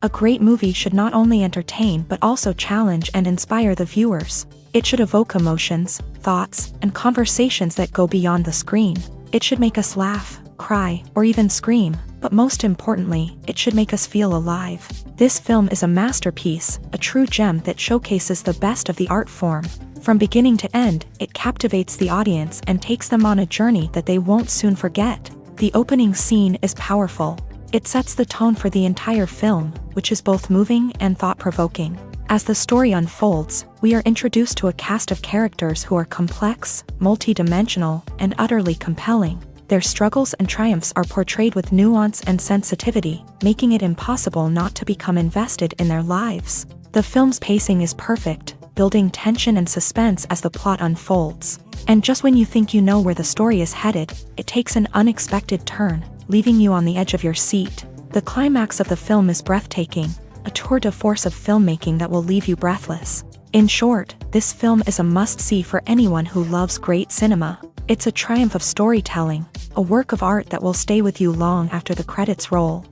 A great movie should not only entertain but also challenge and inspire the viewers. It should evoke emotions, thoughts, and conversations that go beyond the screen. It should make us laugh, cry, or even scream, but most importantly, it should make us feel alive. This film is a masterpiece, a true gem that showcases the best of the art form. From beginning to end, it captivates the audience and takes them on a journey that they won't soon forget. The opening scene is powerful. It sets the tone for the entire film, which is both moving and thought-provoking. As the story unfolds, we are introduced to a cast of characters who are complex, multi-dimensional, and utterly compelling. Their struggles and triumphs are portrayed with nuance and sensitivity, making it impossible not to become invested in their lives. The film's pacing is perfect, building tension and suspense as the plot unfolds. And just when you think you know where the story is headed, it takes an unexpected turn, leaving you on the edge of your seat. The climax of the film is breathtaking, a tour de force of filmmaking that will leave you breathless. In short, this film is a must-see for anyone who loves great cinema. It's a triumph of storytelling, a work of art that will stay with you long after the credits roll.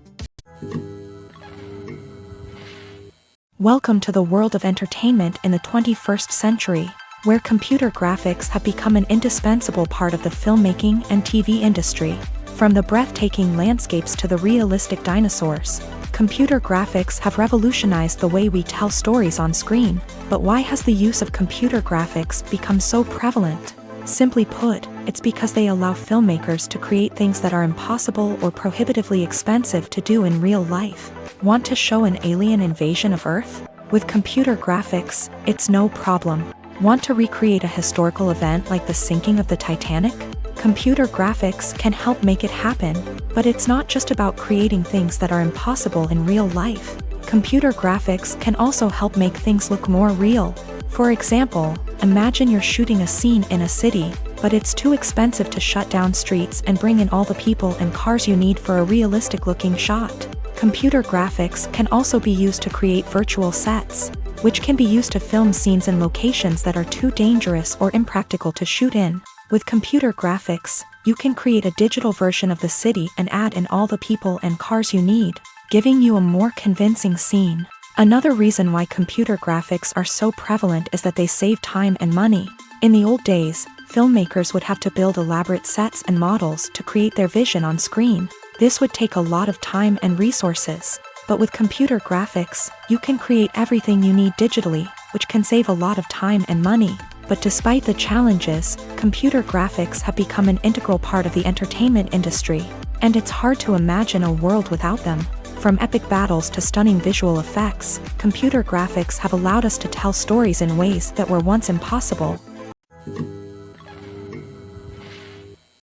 Welcome to the world of entertainment in the 21st century, where computer graphics have become an indispensable part of the filmmaking and TV industry. From the breathtaking landscapes to the realistic dinosaurs, computer graphics have revolutionized the way we tell stories on screen. But why has the use of computer graphics become so prevalent? Simply put, it's because they allow filmmakers to create things that are impossible or prohibitively expensive to do in real life. Want to show an alien invasion of Earth? With computer graphics, it's no problem. Want to recreate a historical event like the sinking of the Titanic? Computer graphics can help make it happen, but it's not just about creating things that are impossible in real life. Computer graphics can also help make things look more real. For example, imagine you're shooting a scene in a city, but it's too expensive to shut down streets and bring in all the people and cars you need for a realistic-looking shot. Computer graphics can also be used to create virtual sets, which can be used to film scenes in locations that are too dangerous or impractical to shoot in. With computer graphics, you can create a digital version of the city and add in all the people and cars you need, giving you a more convincing scene. Another reason why computer graphics are so prevalent is that they save time and money. In the old days, filmmakers would have to build elaborate sets and models to create their vision on screen. This would take a lot of time and resources. But with computer graphics, you can create everything you need digitally, which can save a lot of time and money. But despite the challenges, computer graphics have become an integral part of the entertainment industry, and it's hard to imagine a world without them. From epic battles to stunning visual effects, computer graphics have allowed us to tell stories in ways that were once impossible.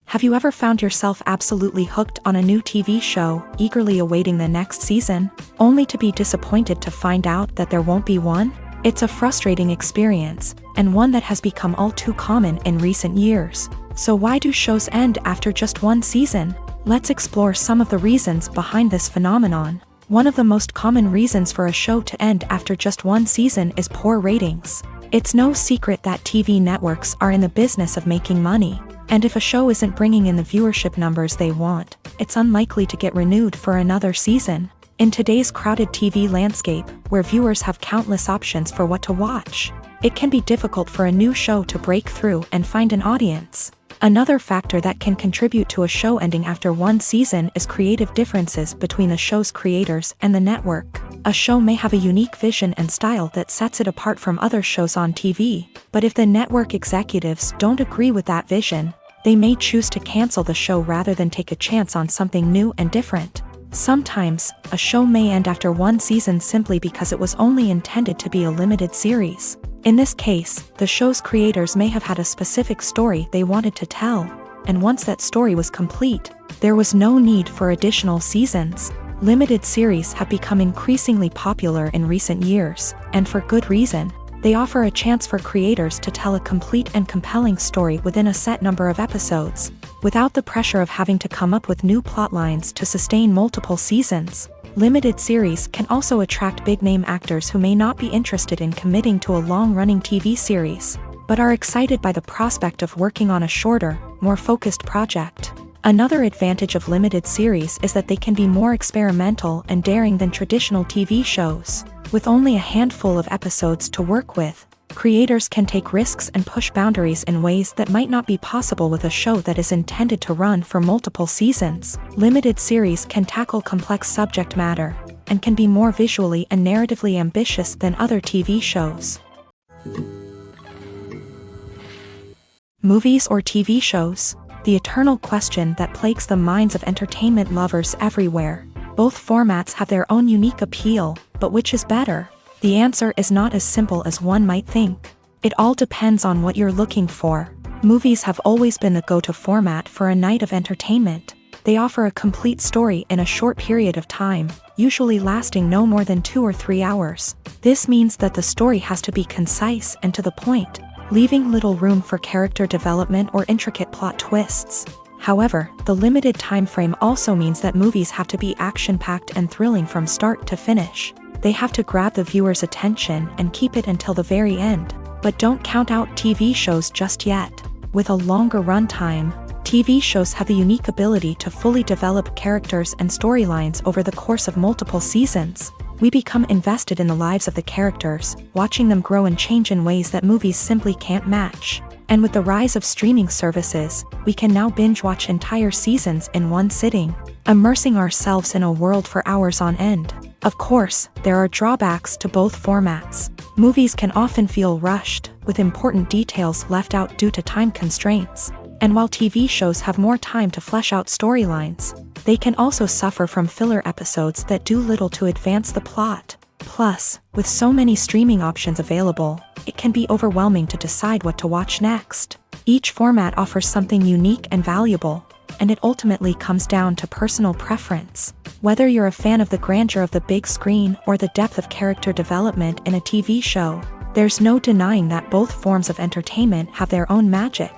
Have you ever found yourself absolutely hooked on a new TV show, eagerly awaiting the next season, only to be disappointed to find out that there won't be one? It's a frustrating experience, and one that has become all too common in recent years. So why do shows end after just one season? Let's explore some of the reasons behind this phenomenon. One of the most common reasons for a show to end after just one season is poor ratings. It's no secret that TV networks are in the business of making money, and if a show isn't bringing in the viewership numbers they want, it's unlikely to get renewed for another season. In today's crowded TV landscape, where viewers have countless options for what to watch, it can be difficult for a new show to break through and find an audience. Another factor that can contribute to a show ending after one season is creative differences between the show's creators and the network. A show may have a unique vision and style that sets it apart from other shows on TV, but if the network executives don't agree with that vision, they may choose to cancel the show rather than take a chance on something new and different. Sometimes, a show may end after one season simply because it was only intended to be a limited series. In this case, the show's creators may have had a specific story they wanted to tell, and once that story was complete, there was no need for additional seasons. Limited series have become increasingly popular in recent years, and for good reason. They offer a chance for creators to tell a complete and compelling story within a set number of episodes, without the pressure of having to come up with new plot lines to sustain multiple seasons. Limited series can also attract big-name actors who may not be interested in committing to a long-running TV series, but are excited by the prospect of working on a shorter, more focused project. Another advantage of limited series is that they can be more experimental and daring than traditional TV shows. With only a handful of episodes to work with, creators can take risks and push boundaries in ways that might not be possible with a show that is intended to run for multiple seasons. Limited series can tackle complex subject matter, and can be more visually and narratively ambitious than other TV shows. Movies or TV shows? The eternal question that plagues the minds of entertainment lovers everywhere. Both formats have their own unique appeal, but which is better? The answer is not as simple as one might think. It all depends on what you're looking for. Movies have always been the go-to format for a night of entertainment. They offer a complete story in a short period of time, usually lasting no more than 2 or 3 hours. This means that the story has to be concise and to the point, leaving little room for character development or intricate plot twists. However, the limited time frame also means that movies have to be action-packed and thrilling from start to finish. They have to grab the viewer's attention and keep it until the very end. But don't count out TV shows just yet. With a longer runtime, TV shows have the unique ability to fully develop characters and storylines over the course of multiple seasons. We become invested in the lives of the characters, watching them grow and change in ways that movies simply can't match. And with the rise of streaming services, we can now binge-watch entire seasons in one sitting, immersing ourselves in a world for hours on end. Of course, there are drawbacks to both formats. Movies can often feel rushed, with important details left out due to time constraints. And while TV shows have more time to flesh out storylines, they can also suffer from filler episodes that do little to advance the plot. Plus, with so many streaming options available, it can be overwhelming to decide what to watch next. Each format offers something unique and valuable, and it ultimately comes down to personal preference. Whether you're a fan of the grandeur of the big screen or the depth of character development in a TV show, there's no denying that both forms of entertainment have their own magic.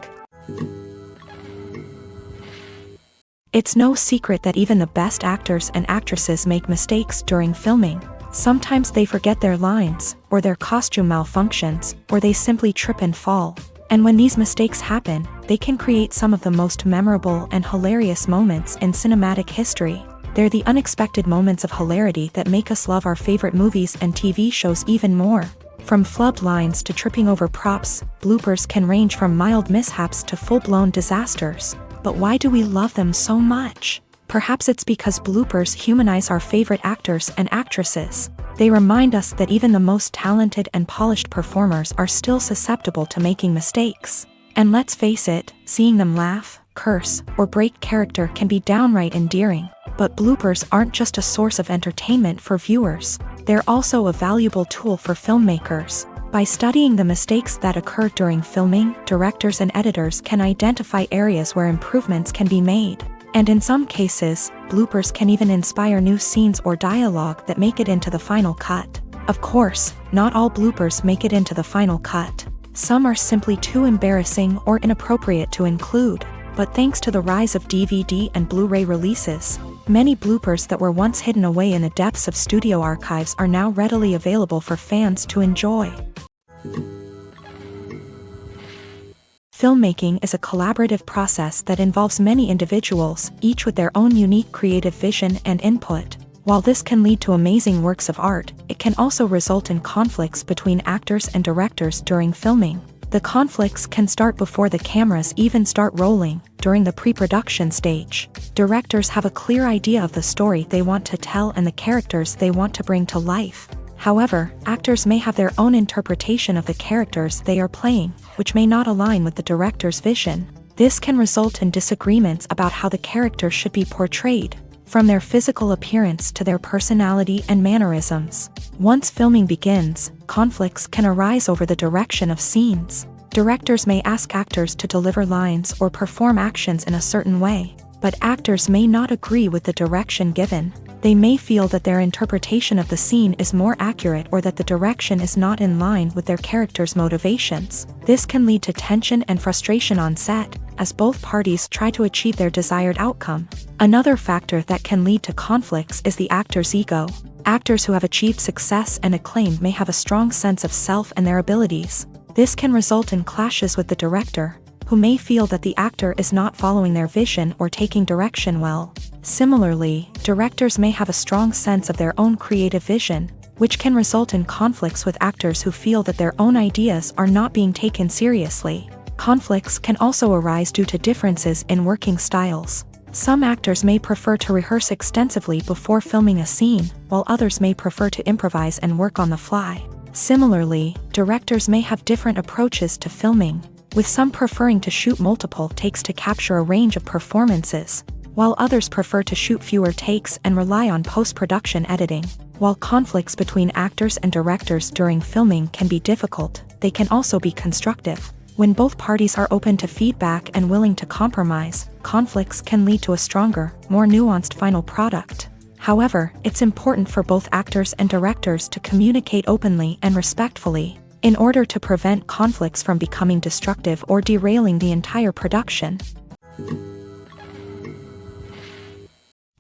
It's no secret that even the best actors and actresses make mistakes during filming. Sometimes they forget their lines, or their costume malfunctions, or they simply trip and fall. And when these mistakes happen, they can create some of the most memorable and hilarious moments in cinematic history. They're the unexpected moments of hilarity that make us love our favorite movies and TV shows even more. From flubbed lines to tripping over props, bloopers can range from mild mishaps to full-blown disasters. But why do we love them so much? Perhaps it's because bloopers humanize our favorite actors and actresses. They remind us that even the most talented and polished performers are still susceptible to making mistakes. And let's face it, seeing them laugh, curse, or break character can be downright endearing. But bloopers aren't just a source of entertainment for viewers. They're also a valuable tool for filmmakers. By studying the mistakes that occur during filming, directors and editors can identify areas where improvements can be made. And in some cases, bloopers can even inspire new scenes or dialogue that make it into the final cut. Of course, not all bloopers make it into the final cut. Some are simply too embarrassing or inappropriate to include. But thanks to the rise of DVD and Blu-ray releases, many bloopers that were once hidden away in the depths of studio archives are now readily available for fans to enjoy. Filmmaking is a collaborative process that involves many individuals, each with their own unique creative vision and input. While this can lead to amazing works of art, it can also result in conflicts between actors and directors during filming. The conflicts can start before the cameras even start rolling, during the pre-production stage. Directors have a clear idea of the story they want to tell and the characters they want to bring to life. However, actors may have their own interpretation of the characters they are playing, which may not align with the director's vision. This can result in disagreements about how the character should be portrayed, from their physical appearance to their personality and mannerisms. Once filming begins, conflicts can arise over the direction of scenes. Directors may ask actors to deliver lines or perform actions in a certain way, but actors may not agree with the direction given. They may feel that their interpretation of the scene is more accurate or that the direction is not in line with their character's motivations. This can lead to tension and frustration on set, as both parties try to achieve their desired outcome. Another factor that can lead to conflicts is the actor's ego. Actors who have achieved success and acclaim may have a strong sense of self and their abilities. This can result in clashes with the director, who may feel that the actor is not following their vision or taking direction well. Similarly, directors may have a strong sense of their own creative vision, which can result in conflicts with actors who feel that their own ideas are not being taken seriously. Conflicts can also arise due to differences in working styles. Some actors may prefer to rehearse extensively before filming a scene, while others may prefer to improvise and work on the fly. Similarly, directors may have different approaches to filming, with some preferring to shoot multiple takes to capture a range of performances, while others prefer to shoot fewer takes and rely on post-production editing. While conflicts between actors and directors during filming can be difficult, they can also be constructive. When both parties are open to feedback and willing to compromise, conflicts can lead to a stronger, more nuanced final product. However, it's important for both actors and directors to communicate openly and respectfully, in order to prevent conflicts from becoming destructive or derailing the entire production.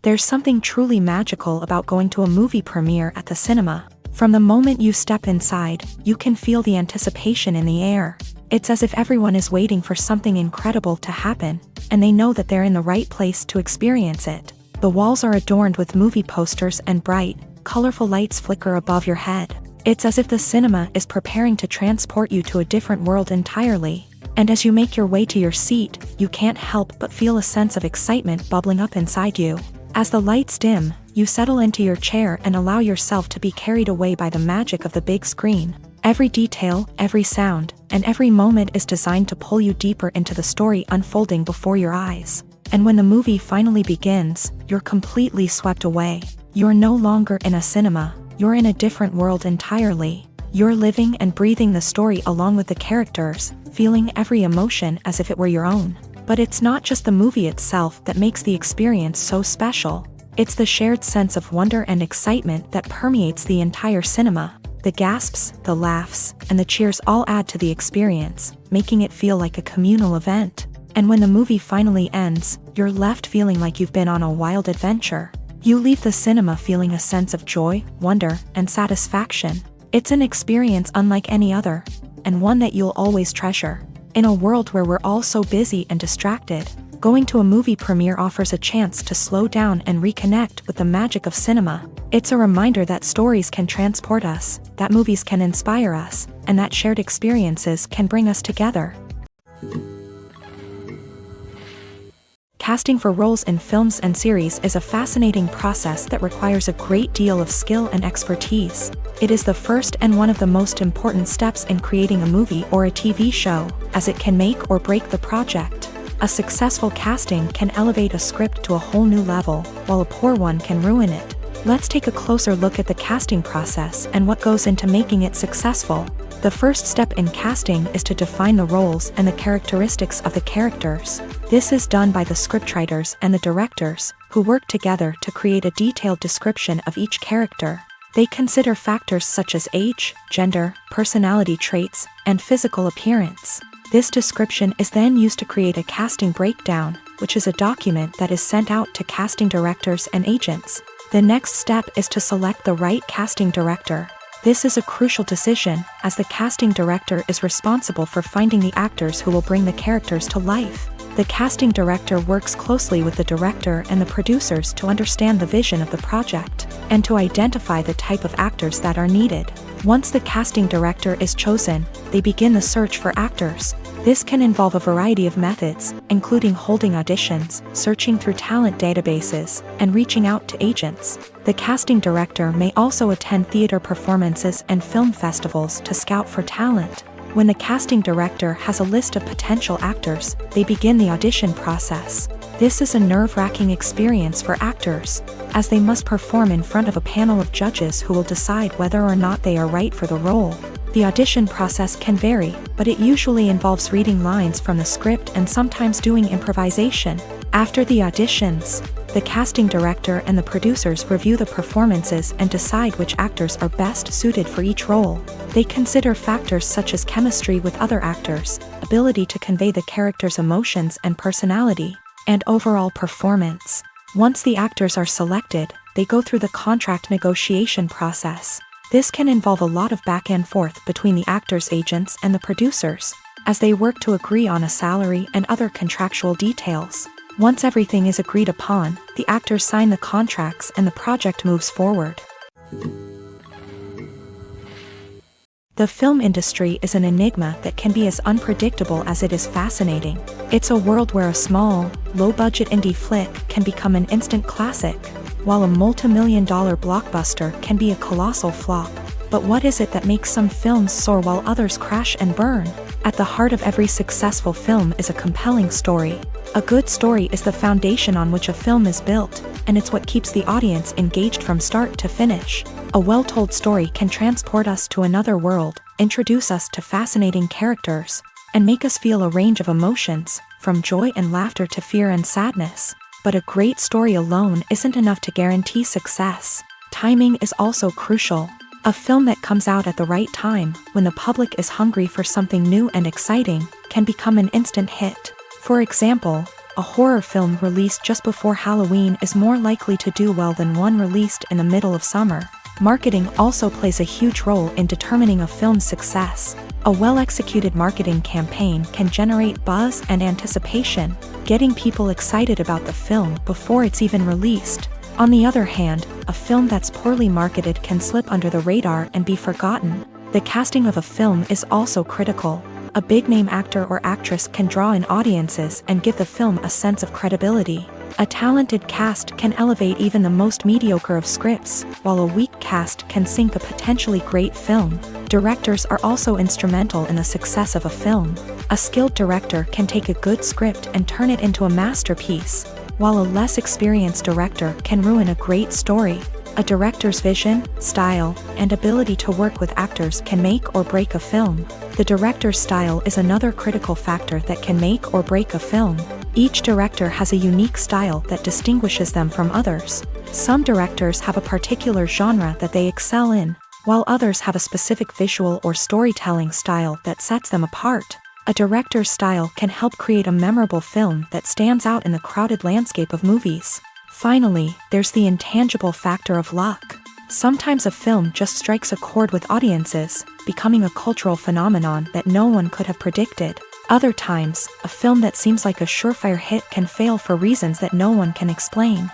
There's something truly magical about going to a movie premiere at the cinema. From the moment you step inside, you can feel the anticipation in the air. It's as if everyone is waiting for something incredible to happen, and they know that they're in the right place to experience it. The walls are adorned with movie posters and bright, colorful lights flicker above your head. It's as if the cinema is preparing to transport you to a different world entirely. And as you make your way to your seat, you can't help but feel a sense of excitement bubbling up inside you. As the lights dim, you settle into your chair and allow yourself to be carried away by the magic of the big screen. Every detail, every sound, and every moment is designed to pull you deeper into the story unfolding before your eyes. And when the movie finally begins, you're completely swept away. You're no longer in a cinema, you're in a different world entirely. You're living and breathing the story along with the characters, feeling every emotion as if it were your own. But it's not just the movie itself that makes the experience so special. It's the shared sense of wonder and excitement that permeates the entire cinema. The gasps, the laughs, and the cheers all add to the experience, making it feel like a communal event. And when the movie finally ends, you're left feeling like you've been on a wild adventure. You leave the cinema feeling a sense of joy, wonder, and satisfaction. It's an experience unlike any other, and one that you'll always treasure. In a world where we're all so busy and distracted, going to a movie premiere offers a chance to slow down and reconnect with the magic of cinema. It's a reminder that stories can transport us, that movies can inspire us, and that shared experiences can bring us together. Casting for roles in films and series is a fascinating process that requires a great deal of skill and expertise. It is the first and one of the most important steps in creating a movie or a TV show, as it can make or break the project. A successful casting can elevate a script to a whole new level, while a poor one can ruin it. Let's take a closer look at the casting process and what goes into making it successful. The first step in casting is to define the roles and the characteristics of the characters. This is done by the scriptwriters and the directors, who work together to create a detailed description of each character. They consider factors such as age, gender, personality traits, and physical appearance. This description is then used to create a casting breakdown, which is a document that is sent out to casting directors and agents. The next step is to select the right casting director. This is a crucial decision, as the casting director is responsible for finding the actors who will bring the characters to life. The casting director works closely with the director and the producers to understand the vision of the project, and to identify the type of actors that are needed. Once the casting director is chosen, they begin the search for actors. This can involve a variety of methods, including holding auditions, searching through talent databases, and reaching out to agents. The casting director may also attend theater performances and film festivals to scout for talent. When the casting director has a list of potential actors, they begin the audition process. This is a nerve-wracking experience for actors, as they must perform in front of a panel of judges who will decide whether or not they are right for the role. The audition process can vary, but it usually involves reading lines from the script and sometimes doing improvisation. After the auditions, the casting director and the producers review the performances and decide which actors are best suited for each role. They consider factors such as chemistry with other actors, ability to convey the character's emotions and personality, and overall performance. Once the actors are selected, they go through the contract negotiation process. This can involve a lot of back and forth between the actors' agents and the producers, as they work to agree on a salary and other contractual details. Once everything is agreed upon, the actors sign the contracts and the project moves forward. The film industry is an enigma that can be as unpredictable as it is fascinating. It's a world where a small, low-budget indie flick can become an instant classic, while a multi-million-dollar blockbuster can be a colossal flop. But what is it that makes some films soar while others crash and burn? At the heart of every successful film is a compelling story. A good story is the foundation on which a film is built, and it's what keeps the audience engaged from start to finish. A well-told story can transport us to another world, introduce us to fascinating characters, and make us feel a range of emotions, from joy and laughter to fear and sadness. But a great story alone isn't enough to guarantee success. Timing is also crucial. A film that comes out at the right time, when the public is hungry for something new and exciting, can become an instant hit. For example, a horror film released just before Halloween is more likely to do well than one released in the middle of summer. Marketing also plays a huge role in determining a film's success. A well-executed marketing campaign can generate buzz and anticipation, getting people excited about the film before it's even released. On the other hand, a film that's poorly marketed can slip under the radar and be forgotten. The casting of a film is also critical. A big-name actor or actress can draw in audiences and give the film a sense of credibility. A talented cast can elevate even the most mediocre of scripts, while a weak cast can sink a potentially great film. Directors are also instrumental in the success of a film. A skilled director can take a good script and turn it into a masterpiece, while a less experienced director can ruin a great story. A director's vision, style, and ability to work with actors can make or break a film. The director's style is another critical factor that can make or break a film. Each director has a unique style that distinguishes them from others. Some directors have a particular genre that they excel in, while others have a specific visual or storytelling style that sets them apart. A director's style can help create a memorable film that stands out in the crowded landscape of movies. Finally, there's the intangible factor of luck. Sometimes a film just strikes a chord with audiences, becoming a cultural phenomenon that no one could have predicted. Other times, a film that seems like a surefire hit can fail for reasons that no one can explain.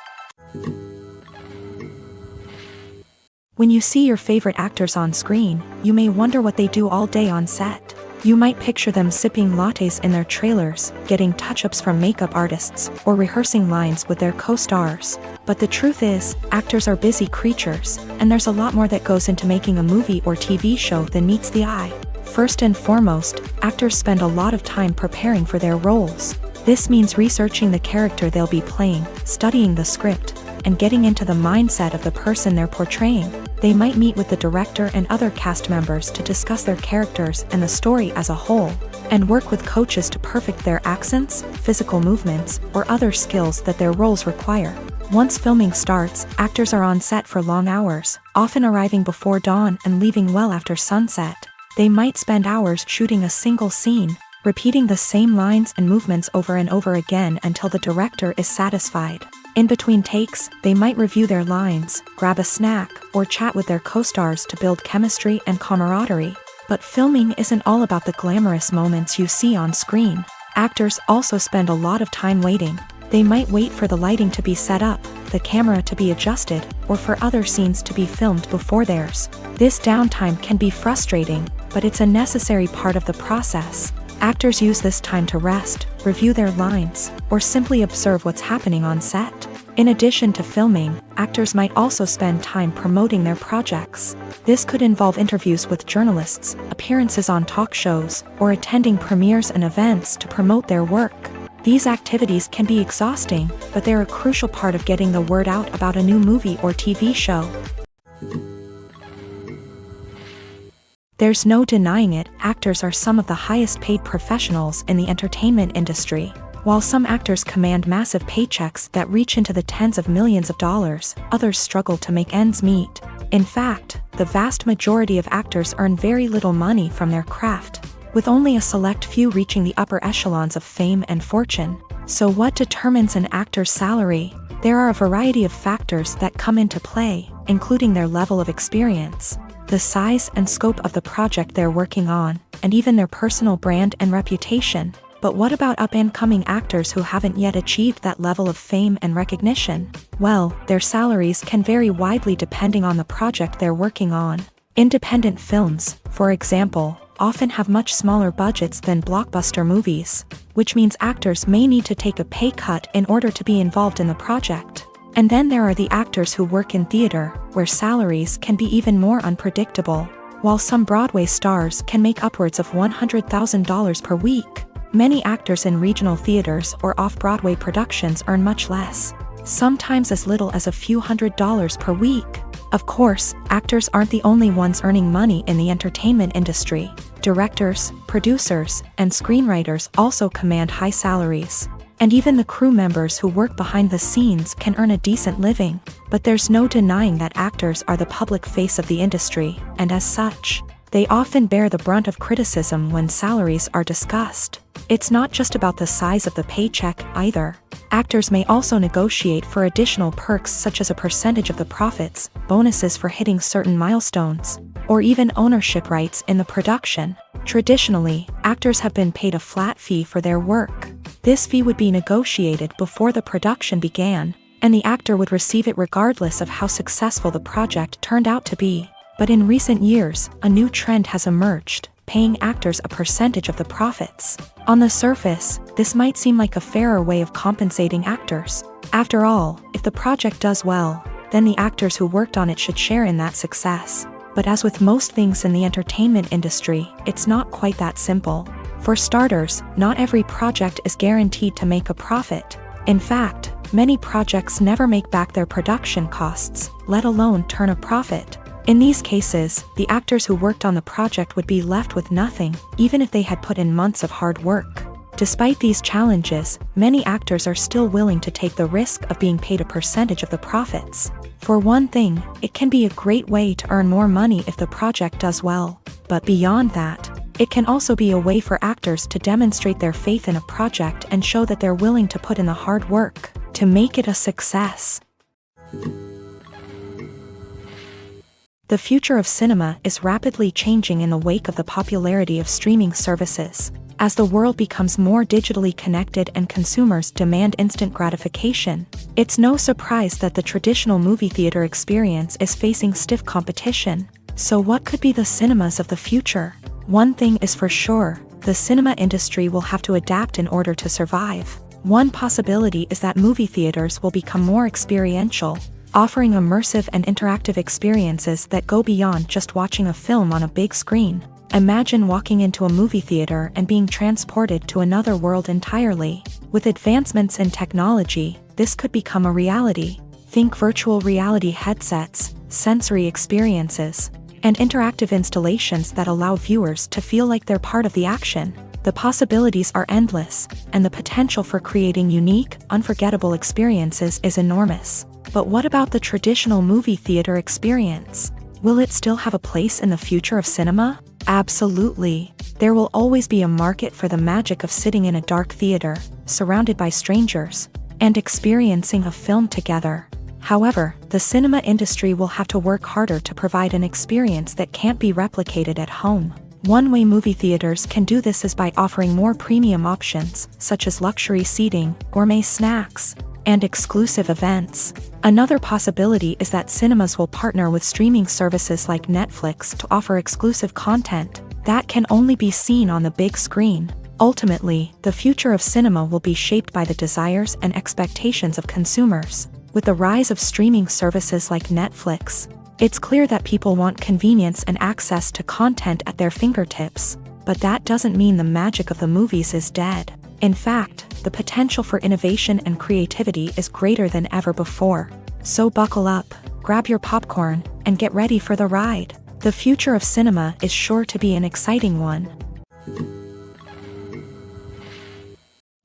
When you see your favorite actors on screen, you may wonder what they do all day on set. You might picture them sipping lattes in their trailers, getting touch-ups from makeup artists, or rehearsing lines with their co-stars. But the truth is, actors are busy creatures, and there's a lot more that goes into making a movie or TV show than meets the eye. First and foremost, actors spend a lot of time preparing for their roles. This means researching the character they'll be playing, studying the script, and getting into the mindset of the person they're portraying. They might meet with the director and other cast members to discuss their characters and the story as a whole, and work with coaches to perfect their accents, physical movements, or other skills that their roles require. Once filming starts, actors are on set for long hours, often arriving before dawn and leaving well after sunset. They might spend hours shooting a single scene, repeating the same lines and movements over and over again until the director is satisfied. In between takes, they might review their lines, grab a snack, or chat with their co-stars to build chemistry and camaraderie. But filming isn't all about the glamorous moments you see on screen. Actors also spend a lot of time waiting. They might wait for the lighting to be set up, the camera to be adjusted, or for other scenes to be filmed before theirs. This downtime can be frustrating, but it's a necessary part of the process. Actors use this time to rest, review their lines, or simply observe what's happening on set. In addition to filming, actors might also spend time promoting their projects. This could involve interviews with journalists, appearances on talk shows, or attending premieres and events to promote their work. These activities can be exhausting, but they're a crucial part of getting the word out about a new movie or TV show. There's no denying it, actors are some of the highest paid professionals in the entertainment industry. While some actors command massive paychecks that reach into the tens of millions of dollars, others struggle to make ends meet. In fact, the vast majority of actors earn very little money from their craft, with only a select few reaching the upper echelons of fame and fortune. So what determines an actor's salary? There are a variety of factors that come into play, including their level of experience, the size and scope of the project they're working on, and even their personal brand and reputation. But what about up-and-coming actors who haven't yet achieved that level of fame and recognition? Well, their salaries can vary widely depending on the project they're working on. Independent films, for example, often have much smaller budgets than blockbuster movies, which means actors may need to take a pay cut in order to be involved in the project. And then there are the actors who work in theater, where salaries can be even more unpredictable. While some Broadway stars can make upwards of $100,000 per week, many actors in regional theaters or off-Broadway productions earn much less, sometimes as little as a few $100s per week. Of course, actors aren't the only ones earning money in the entertainment industry. Directors, producers, and screenwriters also command high salaries. And even the crew members who work behind the scenes can earn a decent living. But there's no denying that actors are the public face of the industry, and as such, they often bear the brunt of criticism when salaries are discussed. It's not just about the size of the paycheck either. Actors may also negotiate for additional perks such as a percentage of the profits, bonuses for hitting certain milestones, or even ownership rights in the production. Traditionally, actors have been paid a flat fee for their work. This fee would be negotiated before the production began, and the actor would receive it regardless of how successful the project turned out to be. But in recent years, a new trend has emerged, paying actors a percentage of the profits. On the surface, this might seem like a fairer way of compensating actors. After all, if the project does well, then the actors who worked on it should share in that success. But as with most things in the entertainment industry, it's not quite that simple. For starters, not every project is guaranteed to make a profit. In fact, many projects never make back their production costs, let alone turn a profit. In these cases, the actors who worked on the project would be left with nothing, even if they had put in months of hard work. Despite these challenges, many actors are still willing to take the risk of being paid a percentage of the profits. For one thing, it can be a great way to earn more money if the project does well. But beyond that, it can also be a way for actors to demonstrate their faith in a project and show that they're willing to put in the hard work to make it a success. The future of cinema is rapidly changing in the wake of the popularity of streaming services. As the world becomes more digitally connected and consumers demand instant gratification, it's no surprise that the traditional movie theater experience is facing stiff competition. So what could be the cinemas of the future? One thing is for sure, the cinema industry will have to adapt in order to survive. One possibility is that movie theaters will become more experiential, offering immersive and interactive experiences that go beyond just watching a film on a big screen. Imagine walking into a movie theater and being transported to another world entirely. With advancements in technology, this could become a reality. Think virtual reality headsets, sensory experiences, and interactive installations that allow viewers to feel like they're part of the action. The possibilities are endless, and the potential for creating unique, unforgettable experiences is enormous. But what about the traditional movie theater experience? Will it still have a place in the future of cinema? Absolutely. There will always be a market for the magic of sitting in a dark theater, surrounded by strangers, and experiencing a film together. However, the cinema industry will have to work harder to provide an experience that can't be replicated at home. One way movie theaters can do this is by offering more premium options, such as luxury seating, gourmet snacks, and exclusive events. Another possibility is that cinemas will partner with streaming services like Netflix to offer exclusive content that can only be seen on the big screen. Ultimately, the future of cinema will be shaped by the desires and expectations of consumers. With the rise of streaming services like Netflix, it's clear that people want convenience and access to content at their fingertips. But that doesn't mean the magic of the movies is dead. In fact, the potential for innovation and creativity is greater than ever before. So buckle up, grab your popcorn, and get ready for the ride. The future of cinema is sure to be an exciting one.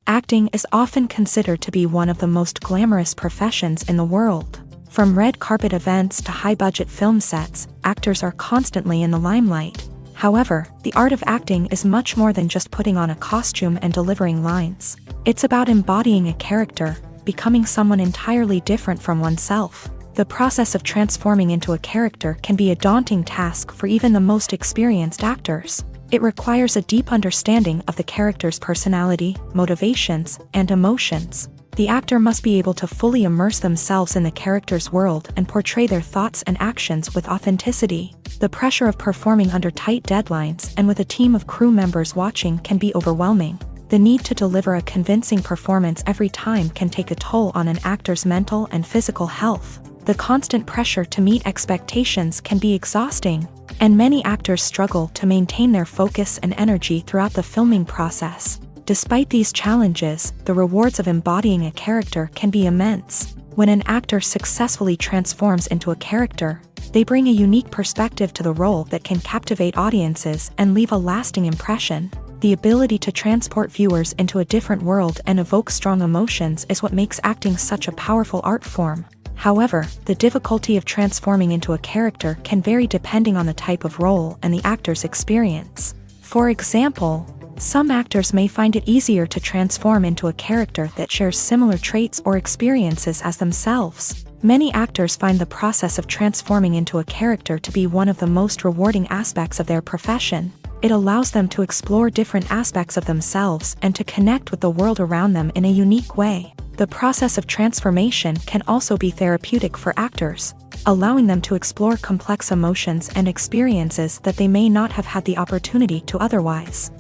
Acting is often considered to be one of the most glamorous professions in the world. From red carpet events to high-budget film sets, actors are constantly in the limelight. However, the art of acting is much more than just putting on a costume and delivering lines. It's about embodying a character, becoming someone entirely different from oneself. The process of transforming into a character can be a daunting task for even the most experienced actors. It requires a deep understanding of the character's personality, motivations, and emotions. The actor must be able to fully immerse themselves in the character's world and portray their thoughts and actions with authenticity. The pressure of performing under tight deadlines and with a team of crew members watching can be overwhelming. The need to deliver a convincing performance every time can take a toll on an actor's mental and physical health. The constant pressure to meet expectations can be exhausting, and many actors struggle to maintain their focus and energy throughout the filming process. Despite these challenges, the rewards of embodying a character can be immense. When an actor successfully transforms into a character, they bring a unique perspective to the role that can captivate audiences and leave a lasting impression. The ability to transport viewers into a different world and evoke strong emotions is what makes acting such a powerful art form. However, the difficulty of transforming into a character can vary depending on the type of role and the actor's experience. For example, some actors may find it easier to transform into a character that shares similar traits or experiences as themselves. Many actors find the process of transforming into a character to be one of the most rewarding aspects of their profession. It allows them to explore different aspects of themselves and to connect with the world around them in a unique way. The process of transformation can also be therapeutic for actors, allowing them to explore complex emotions and experiences that they may not have had the opportunity to otherwise.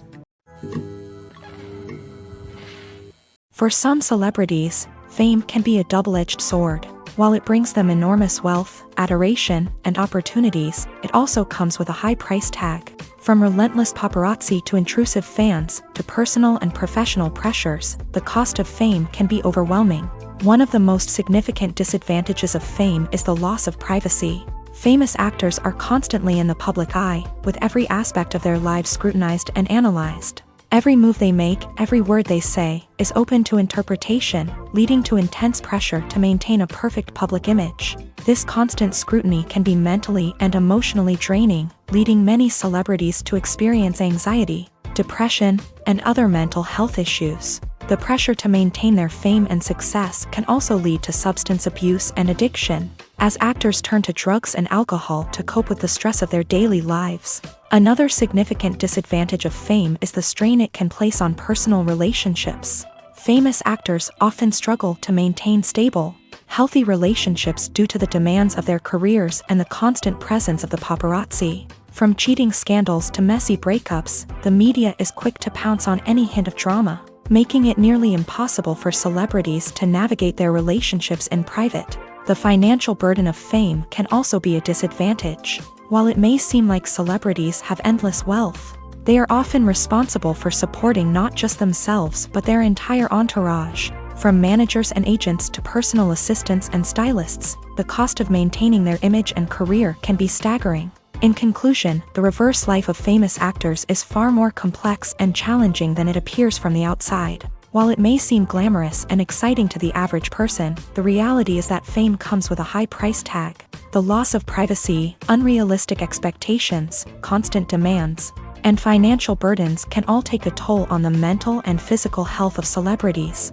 For some celebrities, fame can be a double-edged sword. While it brings them enormous wealth, adoration, and opportunities, it also comes with a high price tag. From relentless paparazzi to intrusive fans, to personal and professional pressures, the cost of fame can be overwhelming. One of the most significant disadvantages of fame is the loss of privacy. Famous actors are constantly in the public eye, with every aspect of their lives scrutinized and analyzed. Every move they make, every word they say, is open to interpretation, leading to intense pressure to maintain a perfect public image. This constant scrutiny can be mentally and emotionally draining, leading many celebrities to experience anxiety, depression, and other mental health issues. The pressure to maintain their fame and success can also lead to substance abuse and addiction, as actors turn to drugs and alcohol to cope with the stress of their daily lives. Another significant disadvantage of fame is the strain it can place on personal relationships. Famous actors often struggle to maintain stable, healthy relationships due to the demands of their careers and the constant presence of the paparazzi. From cheating scandals to messy breakups, the media is quick to pounce on any hint of drama, making it nearly impossible for celebrities to navigate their relationships in private. The financial burden of fame can also be a disadvantage. While it may seem like celebrities have endless wealth, they are often responsible for supporting not just themselves but their entire entourage. From managers and agents to personal assistants and stylists, the cost of maintaining their image and career can be staggering. In conclusion, the reverse life of famous actors is far more complex and challenging than it appears from the outside. While it may seem glamorous and exciting to the average person, the reality is that fame comes with a high price tag. The loss of privacy, unrealistic expectations, constant demands, and financial burdens can all take a toll on the mental and physical health of celebrities.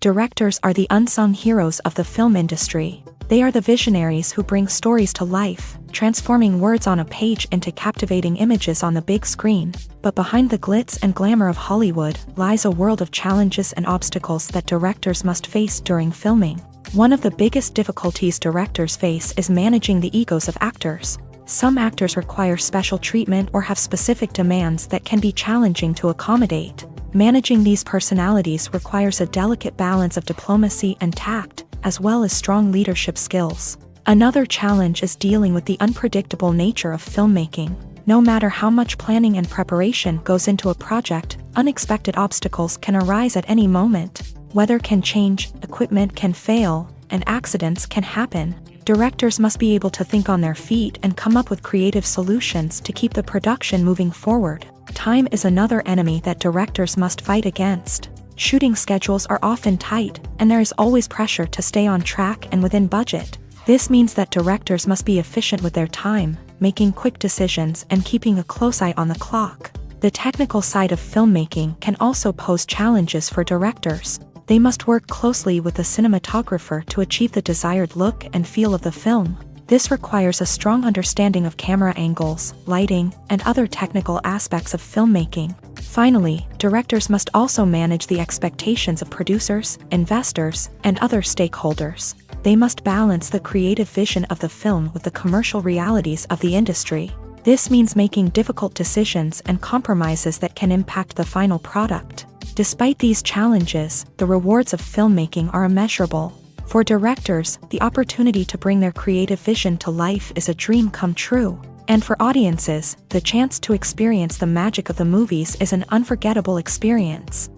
Directors are the unsung heroes of the film industry. They are the visionaries who bring stories to life, transforming words on a page into captivating images on the big screen. But behind the glitz and glamour of Hollywood lies a world of challenges and obstacles that directors must face during filming. One of the biggest difficulties directors face is managing the egos of actors. Some actors require special treatment or have specific demands that can be challenging to accommodate. Managing these personalities requires a delicate balance of diplomacy and tact, as well as strong leadership skills. Another challenge is dealing with the unpredictable nature of filmmaking. No matter how much planning and preparation goes into a project, unexpected obstacles can arise at any moment. Weather can change, equipment can fail, and accidents can happen. Directors must be able to think on their feet and come up with creative solutions to keep the production moving forward. Time is another enemy that directors must fight against. Shooting schedules are often tight, and there is always pressure to stay on track and within budget. This means that directors must be efficient with their time, making quick decisions and keeping a close eye on the clock. The technical side of filmmaking can also pose challenges for directors. They must work closely with the cinematographer to achieve the desired look and feel of the film. This requires a strong understanding of camera angles, lighting, and other technical aspects of filmmaking. Finally, directors must also manage the expectations of producers, investors, and other stakeholders. They must balance the creative vision of the film with the commercial realities of the industry. This means making difficult decisions and compromises that can impact the final product. Despite these challenges, the rewards of filmmaking are immeasurable. For directors, the opportunity to bring their creative vision to life is a dream come true. And for audiences, the chance to experience the magic of the movies is an unforgettable experience.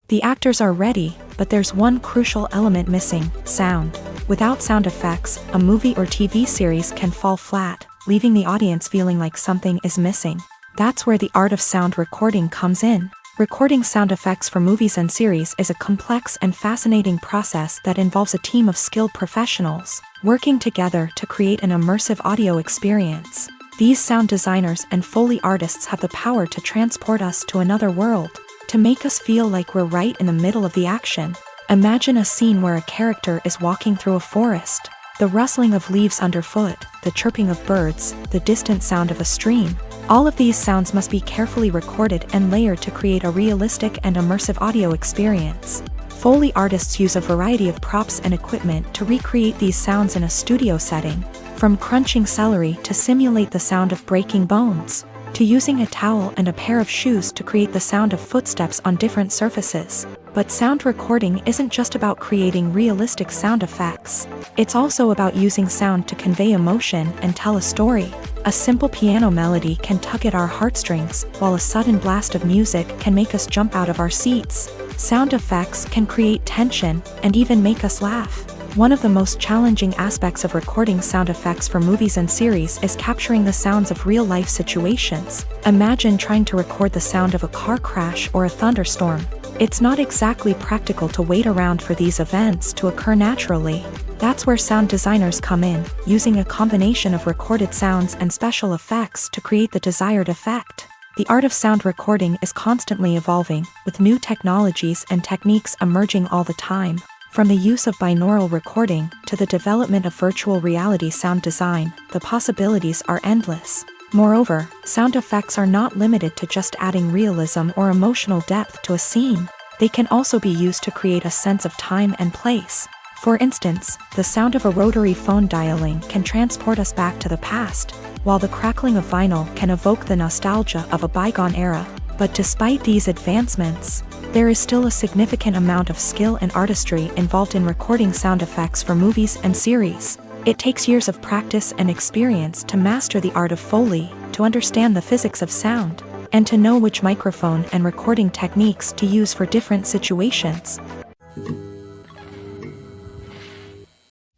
The actors are ready, but there's one crucial element missing: sound. Without sound effects, a movie or TV series can fall flat, leaving the audience feeling like something is missing. That's where the art of sound recording comes in. Recording sound effects for movies and series is a complex and fascinating process that involves a team of skilled professionals working together to create an immersive audio experience. These sound designers and Foley artists have the power to transport us to another world, to make us feel like we're right in the middle of the action. Imagine a scene where a character is walking through a forest. The rustling of leaves underfoot, the chirping of birds, the distant sound of a stream. All of these sounds must be carefully recorded and layered to create a realistic and immersive audio experience. Foley artists use a variety of props and equipment to recreate these sounds in a studio setting, from crunching celery to simulate the sound of breaking bones, to using a towel and a pair of shoes to create the sound of footsteps on different surfaces. But sound recording isn't just about creating realistic sound effects. It's also about using sound to convey emotion and tell a story. A simple piano melody can tug at our heartstrings, while a sudden blast of music can make us jump out of our seats. Sound effects can create tension and even make us laugh. One of the most challenging aspects of recording sound effects for movies and series is capturing the sounds of real-life situations. Imagine trying to record the sound of a car crash or a thunderstorm. It's not exactly practical to wait around for these events to occur naturally. That's where sound designers come in, using a combination of recorded sounds and special effects to create the desired effect. The art of sound recording is constantly evolving, with new technologies and techniques emerging all the time. From the use of binaural recording to the development of virtual reality sound design, the possibilities are endless. Moreover, sound effects are not limited to just adding realism or emotional depth to a scene. They can also be used to create a sense of time and place. For instance, the sound of a rotary phone dialing can transport us back to the past, while the crackling of vinyl can evoke the nostalgia of a bygone era. But despite these advancements, there is still a significant amount of skill and artistry involved in recording sound effects for movies and series. It takes years of practice and experience to master the art of Foley, to understand the physics of sound, and to know which microphone and recording techniques to use for different situations.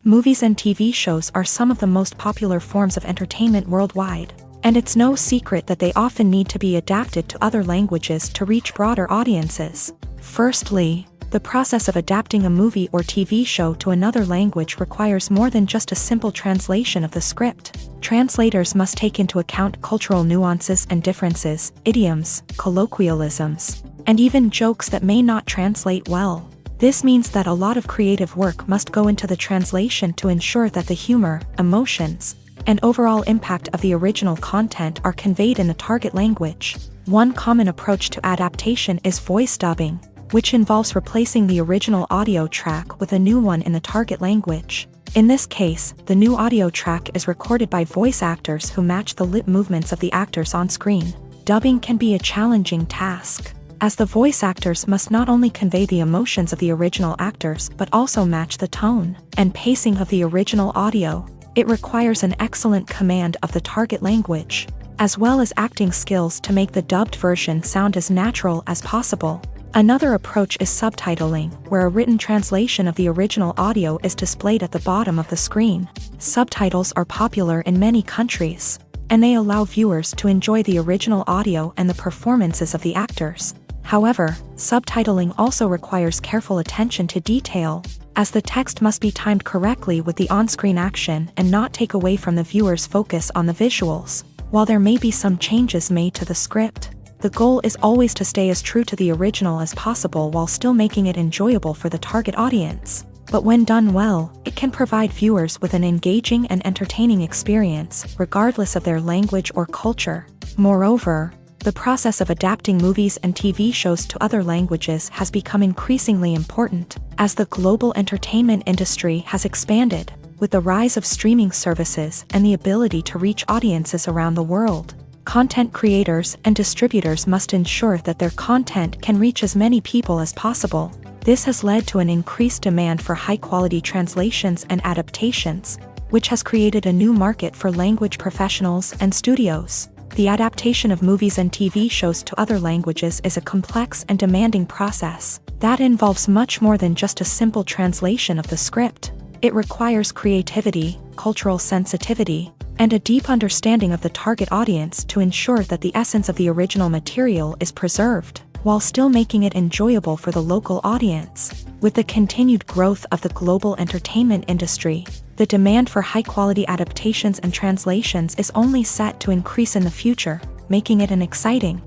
Movies and TV shows are some of the most popular forms of entertainment worldwide, and it's no secret that they often need to be adapted to other languages to reach broader audiences. Firstly, the process of adapting a movie or TV show to another language requires more than just a simple translation of the script. Translators must take into account cultural nuances and differences, idioms, colloquialisms, and even jokes that may not translate well. This means that a lot of creative work must go into the translation to ensure that the humor, emotions, and overall impact of the original content are conveyed in the target language. One common approach to adaptation is voice dubbing, which involves replacing the original audio track with a new one in the target language. In this case, the new audio track is recorded by voice actors who match the lip movements of the actors on screen. Dubbing can be a challenging task, as the voice actors must not only convey the emotions of the original actors but also match the tone and pacing of the original audio. It requires an excellent command of the target language, as well as acting skills to make the dubbed version sound as natural as possible. Another approach is subtitling, where a written translation of the original audio is displayed at the bottom of the screen. Subtitles are popular in many countries, and they allow viewers to enjoy the original audio and the performances of the actors. However, subtitling also requires careful attention to detail, as the text must be timed correctly with the on-screen action and not take away from the viewer's focus on the visuals. While there may be some changes made to the script, the goal is always to stay as true to the original as possible while still making it enjoyable for the target audience. But when done well, it can provide viewers with an engaging and entertaining experience, regardless of their language or culture. Moreover, the process of adapting movies and TV shows to other languages has become increasingly important, as the global entertainment industry has expanded, with the rise of streaming services and the ability to reach audiences around the world. Content creators and distributors must ensure that their content can reach as many people as possible. This has led to an increased demand for high-quality translations and adaptations, which has created a new market for language professionals and studios. The adaptation of movies and TV shows to other languages is a complex and demanding process that involves much more than just a simple translation of the script. It requires creativity, cultural sensitivity, and a deep understanding of the target audience to ensure that the essence of the original material is preserved, while still making it enjoyable for the local audience. With the continued growth of the global entertainment industry, the demand for high-quality adaptations and translations is only set to increase in the future, making it an exciting.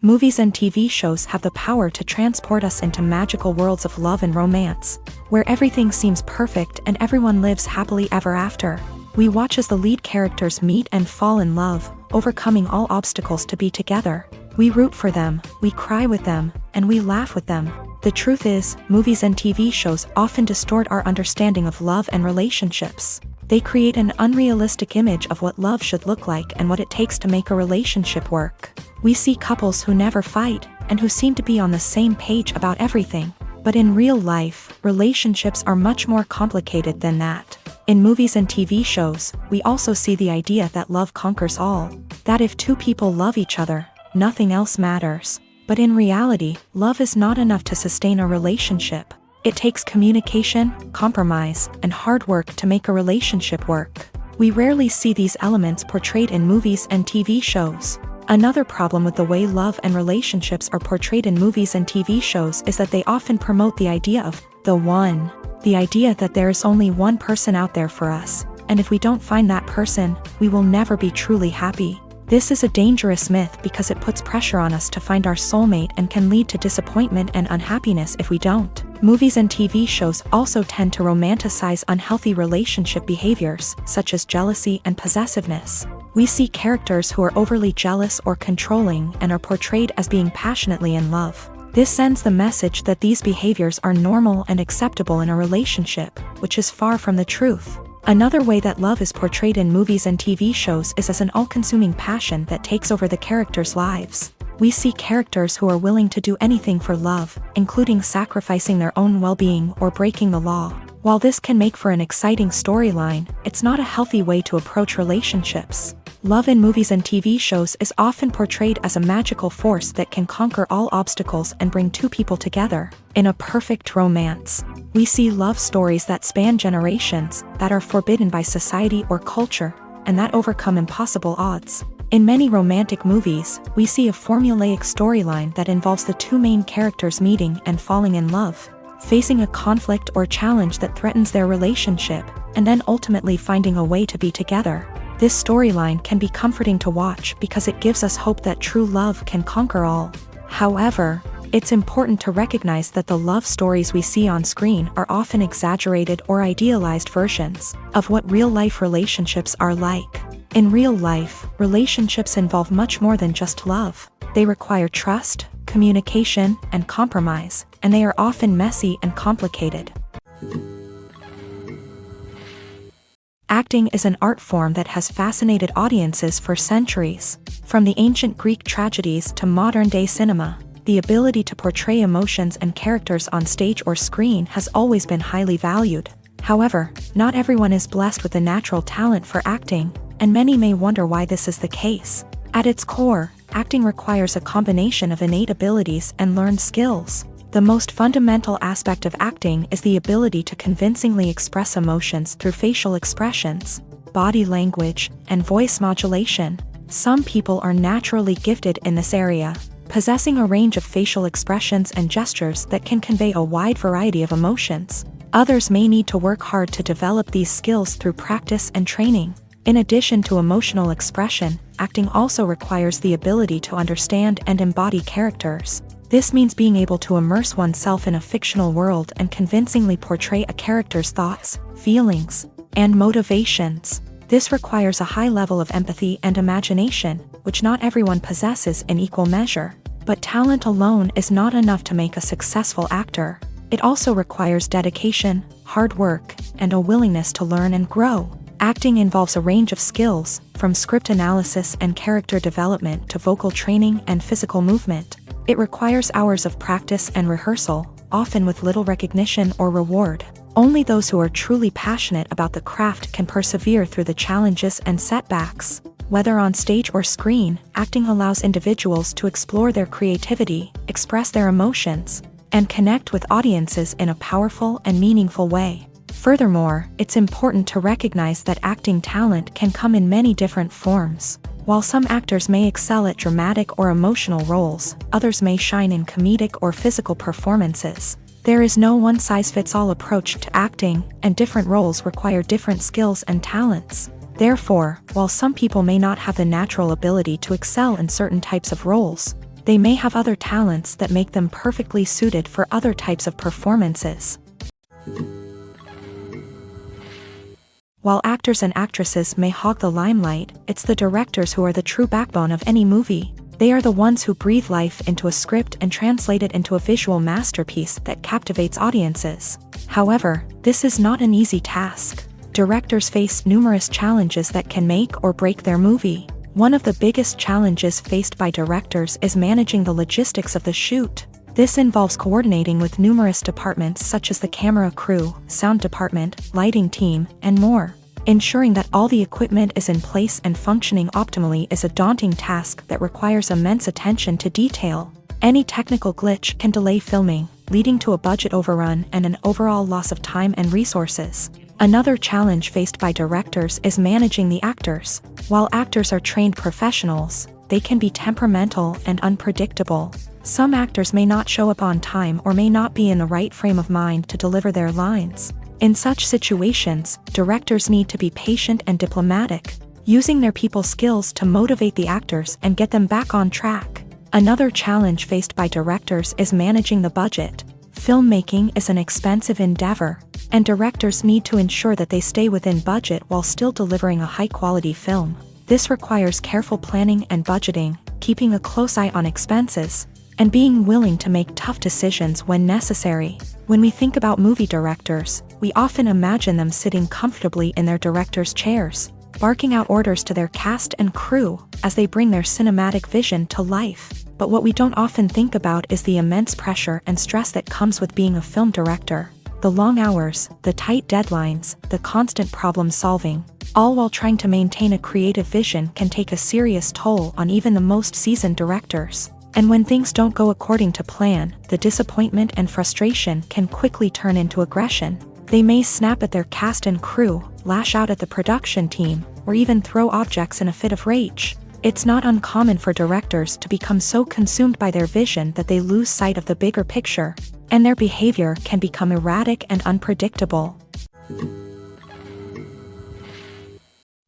Movies and TV shows have the power to transport us into magical worlds of love and romance, where everything seems perfect and everyone lives happily ever after. We watch as the lead characters meet and fall in love, overcoming all obstacles to be together. We root for them, we cry with them, and we laugh with them. The truth is, movies and TV shows often distort our understanding of love and relationships. They create an unrealistic image of what love should look like and what it takes to make a relationship work. We see couples who never fight, and who seem to be on the same page about everything. But in real life, relationships are much more complicated than that. In movies and TV shows, we also see the idea that love conquers all. That if two people love each other, nothing else matters. But in reality, love is not enough to sustain a relationship. It takes communication, compromise, and hard work to make a relationship work. We rarely see these elements portrayed in movies and TV shows. Another problem with the way love and relationships are portrayed in movies and TV shows is that they often promote the idea of the one. The idea that there is only one person out there for us, and if we don't find that person, we will never be truly happy. This is a dangerous myth because it puts pressure on us to find our soulmate and can lead to disappointment and unhappiness if we don't. Movies and TV shows also tend to romanticize unhealthy relationship behaviors, such as jealousy and possessiveness. We see characters who are overly jealous or controlling and are portrayed as being passionately in love. This sends the message that these behaviors are normal and acceptable in a relationship, which is far from the truth. Another way that love is portrayed in movies and TV shows is as an all-consuming passion that takes over the characters' lives. We see characters who are willing to do anything for love, including sacrificing their own well-being or breaking the law. While this can make for an exciting storyline, it's not a healthy way to approach relationships. Love in movies and TV shows is often portrayed as a magical force that can conquer all obstacles and bring two people together. In a perfect romance, we see love stories that span generations, that are forbidden by society or culture, and that overcome impossible odds. In many romantic movies, we see a formulaic storyline that involves the two main characters meeting and falling in love, facing a conflict or challenge that threatens their relationship, and then ultimately finding a way to be together. This storyline can be comforting to watch because it gives us hope that true love can conquer all. However, it's important to recognize that the love stories we see on screen are often exaggerated or idealized versions of what real-life relationships are like. In real life, relationships involve much more than just love. They require trust, communication, and compromise, and they are often messy and complicated. Acting is an art form that has fascinated audiences for centuries. From the ancient Greek tragedies to modern-day cinema, the ability to portray emotions and characters on stage or screen has always been highly valued. However, not everyone is blessed with a natural talent for acting, and many may wonder why this is the case. At its core, acting requires a combination of innate abilities and learned skills. The most fundamental aspect of acting is the ability to convincingly express emotions through facial expressions, body language, and voice modulation. Some people are naturally gifted in this area, possessing a range of facial expressions and gestures that can convey a wide variety of emotions. Others may need to work hard to develop these skills through practice and training. In addition to emotional expression, acting also requires the ability to understand and embody characters. This means being able to immerse oneself in a fictional world and convincingly portray a character's thoughts, feelings, and motivations. This requires a high level of empathy and imagination, which not everyone possesses in equal measure. But talent alone is not enough to make a successful actor. It also requires dedication, hard work, and a willingness to learn and grow. Acting involves a range of skills, from script analysis and character development to vocal training and physical movement. It requires hours of practice and rehearsal, often with little recognition or reward. Only those who are truly passionate about the craft can persevere through the challenges and setbacks. Whether on stage or screen, acting allows individuals to explore their creativity, express their emotions, and connect with audiences in a powerful and meaningful way. Furthermore, it's important to recognize that acting talent can come in many different forms. While some actors may excel at dramatic or emotional roles, others may shine in comedic or physical performances. There is no one-size-fits-all approach to acting, and different roles require different skills and talents. Therefore, while some people may not have the natural ability to excel in certain types of roles, they may have other talents that make them perfectly suited for other types of performances. While actors and actresses may hog the limelight, it's the directors who are the true backbone of any movie. They are the ones who breathe life into a script and translate it into a visual masterpiece that captivates audiences. However, this is not an easy task. Directors face numerous challenges that can make or break their movie. One of the biggest challenges faced by directors is managing the logistics of the shoot. This involves coordinating with numerous departments such as the camera crew, sound department, lighting team, and more. Ensuring that all the equipment is in place and functioning optimally is a daunting task that requires immense attention to detail. Any technical glitch can delay filming, leading to a budget overrun and an overall loss of time and resources. Another challenge faced by directors is managing the actors. While actors are trained professionals, they can be temperamental and unpredictable. Some actors may not show up on time or may not be in the right frame of mind to deliver their lines. In such situations, directors need to be patient and diplomatic, using their people skills to motivate the actors and get them back on track. Another challenge faced by directors is managing the budget. Filmmaking is an expensive endeavor, and directors need to ensure that they stay within budget while still delivering a high-quality film. This requires careful planning and budgeting, keeping a close eye on expenses, and being willing to make tough decisions when necessary. When we think about movie directors, we often imagine them sitting comfortably in their director's chairs, barking out orders to their cast and crew as they bring their cinematic vision to life. But what we don't often think about is the immense pressure and stress that comes with being a film director. The long hours, the tight deadlines, the constant problem solving, all while trying to maintain a creative vision can take a serious toll on even the most seasoned directors. And when things don't go according to plan, the disappointment and frustration can quickly turn into aggression. They may snap at their cast and crew, lash out at the production team, or even throw objects in a fit of rage. It's not uncommon for directors to become so consumed by their vision that they lose sight of the bigger picture, and their behavior can become erratic and unpredictable.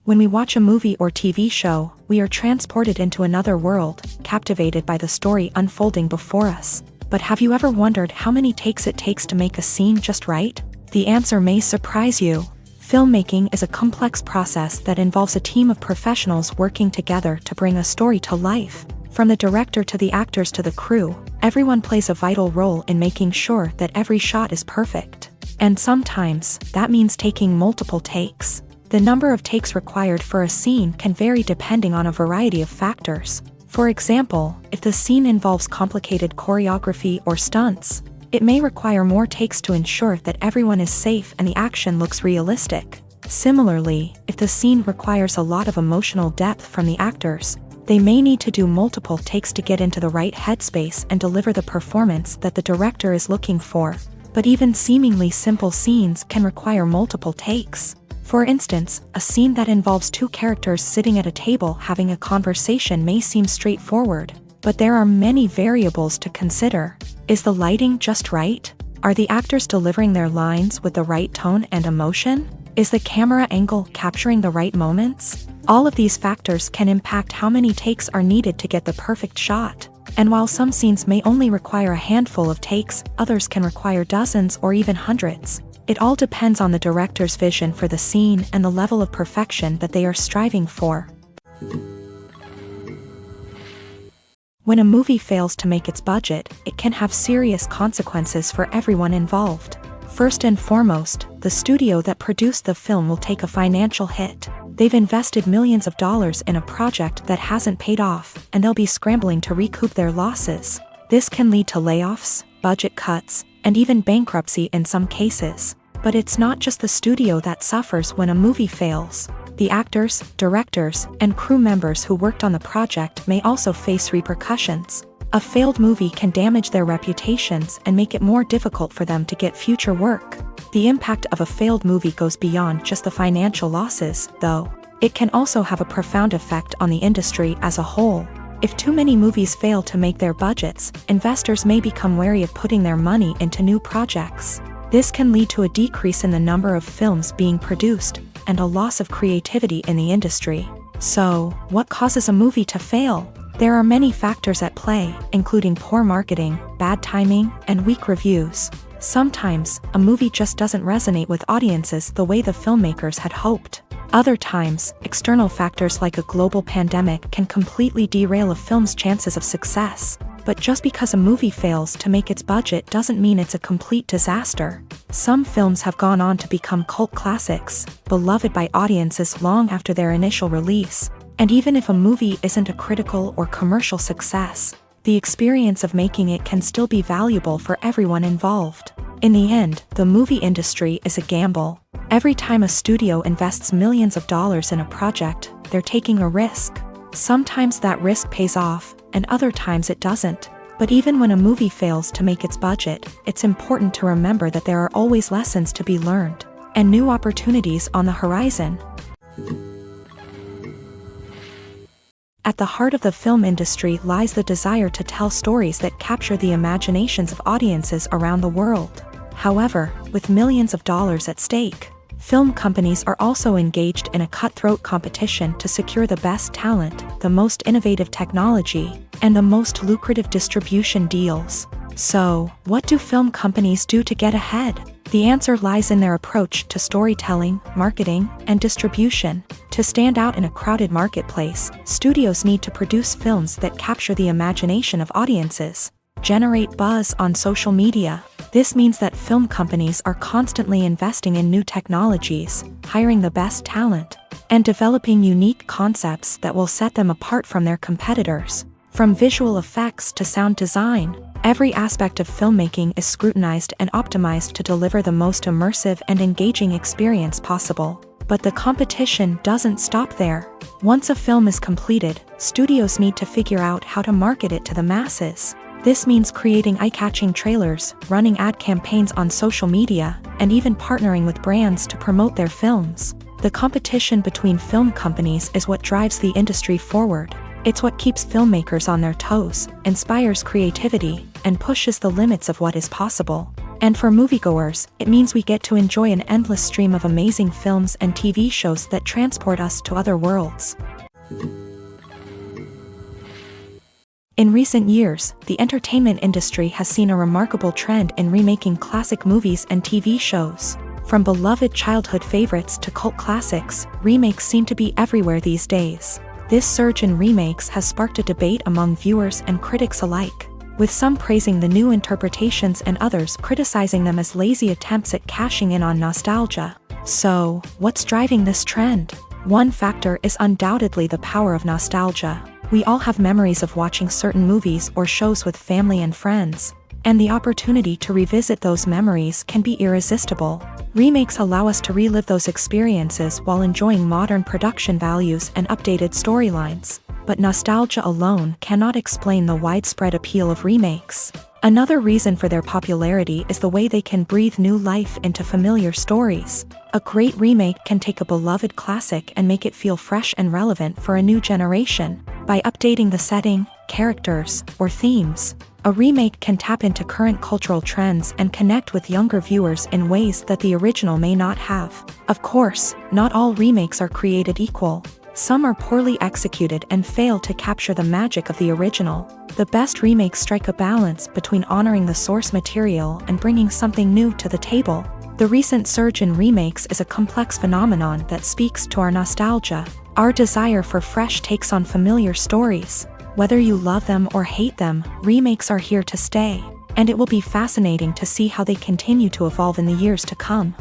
When we watch a movie or TV show, we are transported into another world, captivated by the story unfolding before us. But have you ever wondered how many takes it takes to make a scene just right? The answer may surprise you. Filmmaking is a complex process that involves a team of professionals working together to bring a story to life. From the director to the actors to the crew, everyone plays a vital role in making sure that every shot is perfect. And sometimes, that means taking multiple takes. The number of takes required for a scene can vary depending on a variety of factors. For example, if the scene involves complicated choreography or stunts, it may require more takes to ensure that everyone is safe and the action looks realistic. Similarly, if the scene requires a lot of emotional depth from the actors, they may need to do multiple takes to get into the right headspace and deliver the performance that the director is looking for. But even seemingly simple scenes can require multiple takes. For instance, a scene that involves two characters sitting at a table having a conversation may seem straightforward, but there are many variables to consider. Is the lighting just right? Are the actors delivering their lines with the right tone and emotion? Is the camera angle capturing the right moments? All of these factors can impact how many takes are needed to get the perfect shot. And while some scenes may only require a handful of takes, others can require dozens or even hundreds. It all depends on the director's vision for the scene and the level of perfection that they are striving for. When a movie fails to make its budget, it can have serious consequences for everyone involved. First and foremost, the studio that produced the film will take a financial hit. They've invested millions of dollars in a project that hasn't paid off, and they'll be scrambling to recoup their losses. This can lead to layoffs, budget cuts, and even bankruptcy in some cases. But it's not just the studio that suffers when a movie fails. The actors, directors, and crew members who worked on the project may also face repercussions. A failed movie can damage their reputations and make it more difficult for them to get future work. The impact of a failed movie goes beyond just the financial losses, though. It can also have a profound effect on the industry as a whole. If too many movies fail to make their budgets, investors may become wary of putting their money into new projects. This can lead to a decrease in the number of films being produced, and a loss of creativity in the industry. So, what causes a movie to fail? There are many factors at play, including poor marketing, bad timing, and weak reviews. Sometimes, a movie just doesn't resonate with audiences the way the filmmakers had hoped. Other times, external factors like a global pandemic can completely derail a film's chances of success. But just because a movie fails to make its budget doesn't mean it's a complete disaster. Some films have gone on to become cult classics, beloved by audiences long after their initial release. And even if a movie isn't a critical or commercial success, the experience of making it can still be valuable for everyone involved. In the end, the movie industry is a gamble. Every time a studio invests millions of dollars in a project, they're taking a risk. Sometimes that risk pays off, and other times it doesn't. But even when a movie fails to make its budget, it's important to remember that there are always lessons to be learned, and new opportunities on the horizon. At the heart of the film industry lies the desire to tell stories that capture the imaginations of audiences around the world. However, with millions of dollars at stake, film companies are also engaged in a cutthroat competition to secure the best talent, the most innovative technology, and the most lucrative distribution deals. So, what do film companies do to get ahead? The answer lies in their approach to storytelling, marketing, and distribution. To stand out in a crowded marketplace, studios need to produce films that capture the imagination of audiences, generate buzz on social media. This means that film companies are constantly investing in new technologies, hiring the best talent, and developing unique concepts that will set them apart from their competitors. From visual effects to sound design, every aspect of filmmaking is scrutinized and optimized to deliver the most immersive and engaging experience possible. But the competition doesn't stop there. Once a film is completed, studios need to figure out how to market it to the masses. This means creating eye-catching trailers, running ad campaigns on social media, and even partnering with brands to promote their films. The competition between film companies is what drives the industry forward. It's what keeps filmmakers on their toes, inspires creativity, and pushes the limits of what is possible. And for moviegoers, it means we get to enjoy an endless stream of amazing films and TV shows that transport us to other worlds. In recent years, the entertainment industry has seen a remarkable trend in remaking classic movies and TV shows. From beloved childhood favorites to cult classics, remakes seem to be everywhere these days. This surge in remakes has sparked a debate among viewers and critics alike, with some praising the new interpretations and others criticizing them as lazy attempts at cashing in on nostalgia. So, what's driving this trend? One factor is undoubtedly the power of nostalgia. We all have memories of watching certain movies or shows with family and friends, and the opportunity to revisit those memories can be irresistible. Remakes allow us to relive those experiences while enjoying modern production values and updated storylines. But nostalgia alone cannot explain the widespread appeal of remakes. Another reason for their popularity is the way they can breathe new life into familiar stories. A great remake can take a beloved classic and make it feel fresh and relevant for a new generation. By updating the setting, characters, or themes, a remake can tap into current cultural trends and connect with younger viewers in ways that the original may not have. Of course, not all remakes are created equal. Some are poorly executed and fail to capture the magic of the original. The best remakes strike a balance between honoring the source material and bringing something new to the table. The recent surge in remakes is a complex phenomenon that speaks to our nostalgia, our desire for fresh takes on familiar stories. Whether you love them or hate them, remakes are here to stay, and it will be fascinating to see how they continue to evolve in the years to come.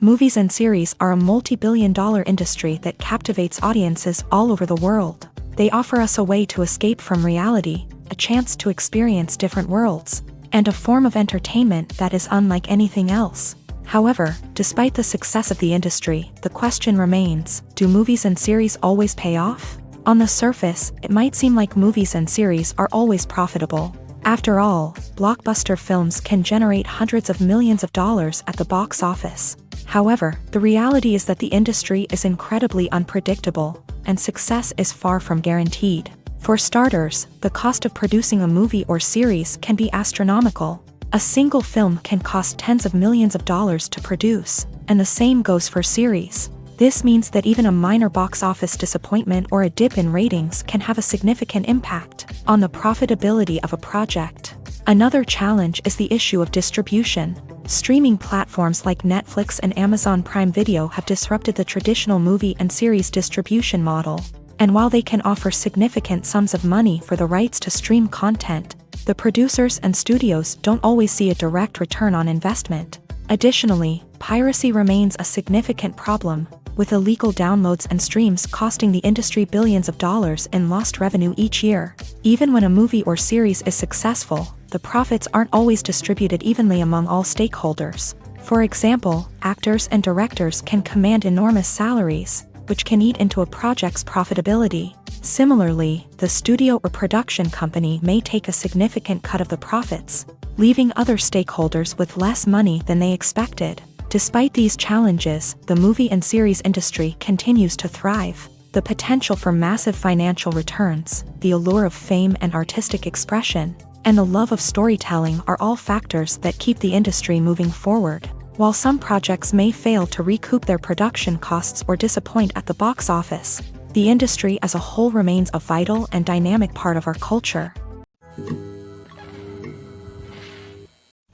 Movies and series are a multi-billion-dollar industry that captivates audiences all over the world. They offer us a way to escape from reality, a chance to experience different worlds, and a form of entertainment that is unlike anything else. However, despite the success of the industry, the question remains, do movies and series always pay off? On the surface, it might seem like movies and series are always profitable. After all, blockbuster films can generate hundreds of millions of dollars at the box office. However, the reality is that the industry is incredibly unpredictable, and success is far from guaranteed. For starters, the cost of producing a movie or series can be astronomical. A single film can cost tens of millions of dollars to produce, and the same goes for series. This means that even a minor box office disappointment or a dip in ratings can have a significant impact on the profitability of a project. Another challenge is the issue of distribution. Streaming platforms like Netflix and Amazon Prime Video have disrupted the traditional movie and series distribution model. And while they can offer significant sums of money for the rights to stream content, the producers and studios don't always see a direct return on investment. Additionally, piracy remains a significant problem, with illegal downloads and streams costing the industry billions of dollars in lost revenue each year. Even when a movie or series is successful, the profits aren't always distributed evenly among all stakeholders. For example, actors and directors can command enormous salaries, which can eat into a project's profitability. Similarly, the studio or production company may take a significant cut of the profits, leaving other stakeholders with less money than they expected. Despite these challenges, the movie and series industry continues to thrive. The potential for massive financial returns, the allure of fame and artistic expression, and the love of storytelling are all factors that keep the industry moving forward. While some projects may fail to recoup their production costs or disappoint at the box office, the industry as a whole remains a vital and dynamic part of our culture.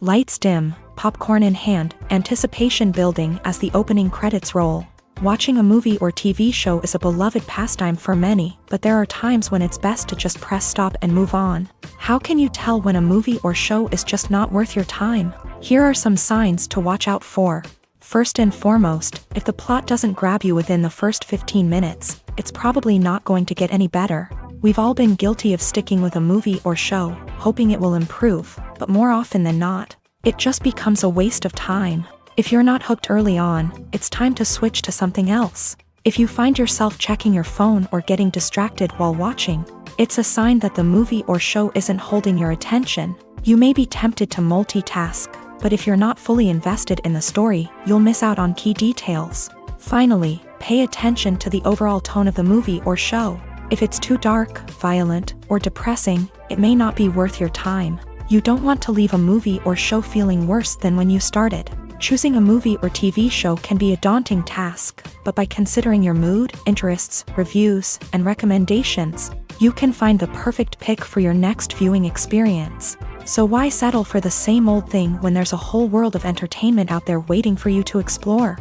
Lights dim, popcorn in hand, anticipation building as the opening credits roll. Watching a movie or TV show is a beloved pastime for many, but there are times when it's best to just press stop and move on. How can you tell when a movie or show is just not worth your time? Here are some signs to watch out for. First and foremost, if the plot doesn't grab you within the first 15 minutes, it's probably not going to get any better. We've all been guilty of sticking with a movie or show, hoping it will improve, but more often than not, it just becomes a waste of time. If you're not hooked early on, it's time to switch to something else. If you find yourself checking your phone or getting distracted while watching, it's a sign that the movie or show isn't holding your attention. You may be tempted to multitask, but if you're not fully invested in the story, you'll miss out on key details. Finally, pay attention to the overall tone of the movie or show. If it's too dark, violent, or depressing, it may not be worth your time. You don't want to leave a movie or show feeling worse than when you started. Choosing a movie or TV show can be a daunting task, but by considering your mood, interests, reviews, and recommendations, you can find the perfect pick for your next viewing experience. So why settle for the same old thing when there's a whole world of entertainment out there waiting for you to explore?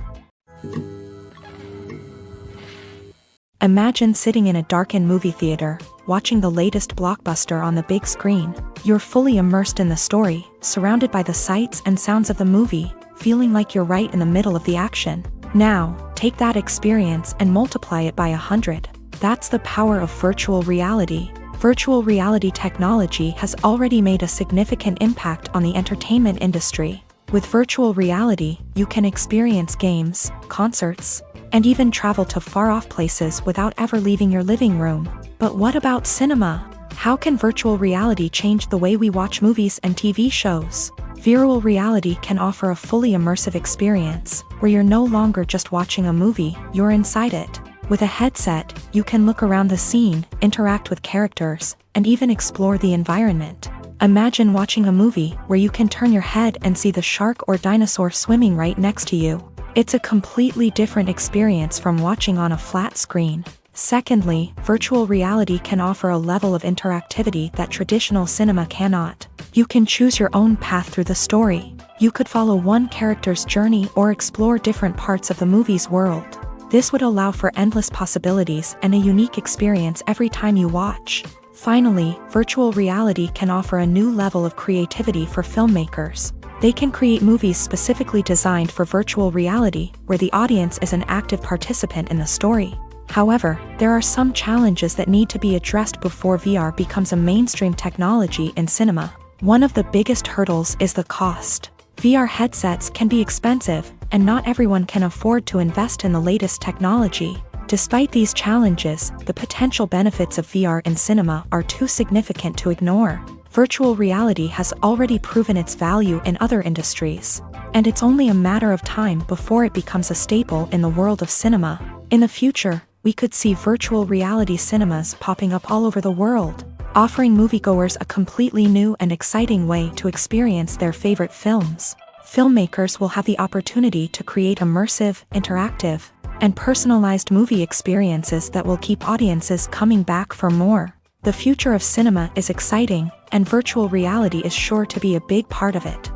Imagine sitting in a darkened movie theater, watching the latest blockbuster on the big screen. You're fully immersed in the story, surrounded by the sights and sounds of the movie, feeling like you're right in the middle of the action. Now, take that experience and multiply it by 100. That's the power of virtual reality. Virtual reality technology has already made a significant impact on the entertainment industry. With virtual reality, you can experience games, concerts, and even travel to far-off places without ever leaving your living room. But what about cinema? How can virtual reality change the way we watch movies and TV shows? Virtual reality can offer a fully immersive experience, where you're no longer just watching a movie, you're inside it. With a headset, you can look around the scene, interact with characters, and even explore the environment. Imagine watching a movie where you can turn your head and see the shark or dinosaur swimming right next to you. It's a completely different experience from watching on a flat screen. Secondly, virtual reality can offer a level of interactivity that traditional cinema cannot. You can choose your own path through the story. You could follow one character's journey or explore different parts of the movie's world. This would allow for endless possibilities and a unique experience every time you watch. Finally, virtual reality can offer a new level of creativity for filmmakers. They can create movies specifically designed for virtual reality, where the audience is an active participant in the story. However, there are some challenges that need to be addressed before VR becomes a mainstream technology in cinema. One of the biggest hurdles is the cost. VR headsets can be expensive, and not everyone can afford to invest in the latest technology. Despite these challenges, the potential benefits of VR in cinema are too significant to ignore. Virtual reality has already proven its value in other industries, and it's only a matter of time before it becomes a staple in the world of cinema. In the future, we could see virtual reality cinemas popping up all over the world, offering moviegoers a completely new and exciting way to experience their favorite films. Filmmakers will have the opportunity to create immersive, interactive, and personalized movie experiences that will keep audiences coming back for more. The future of cinema is exciting, and virtual reality is sure to be a big part of it.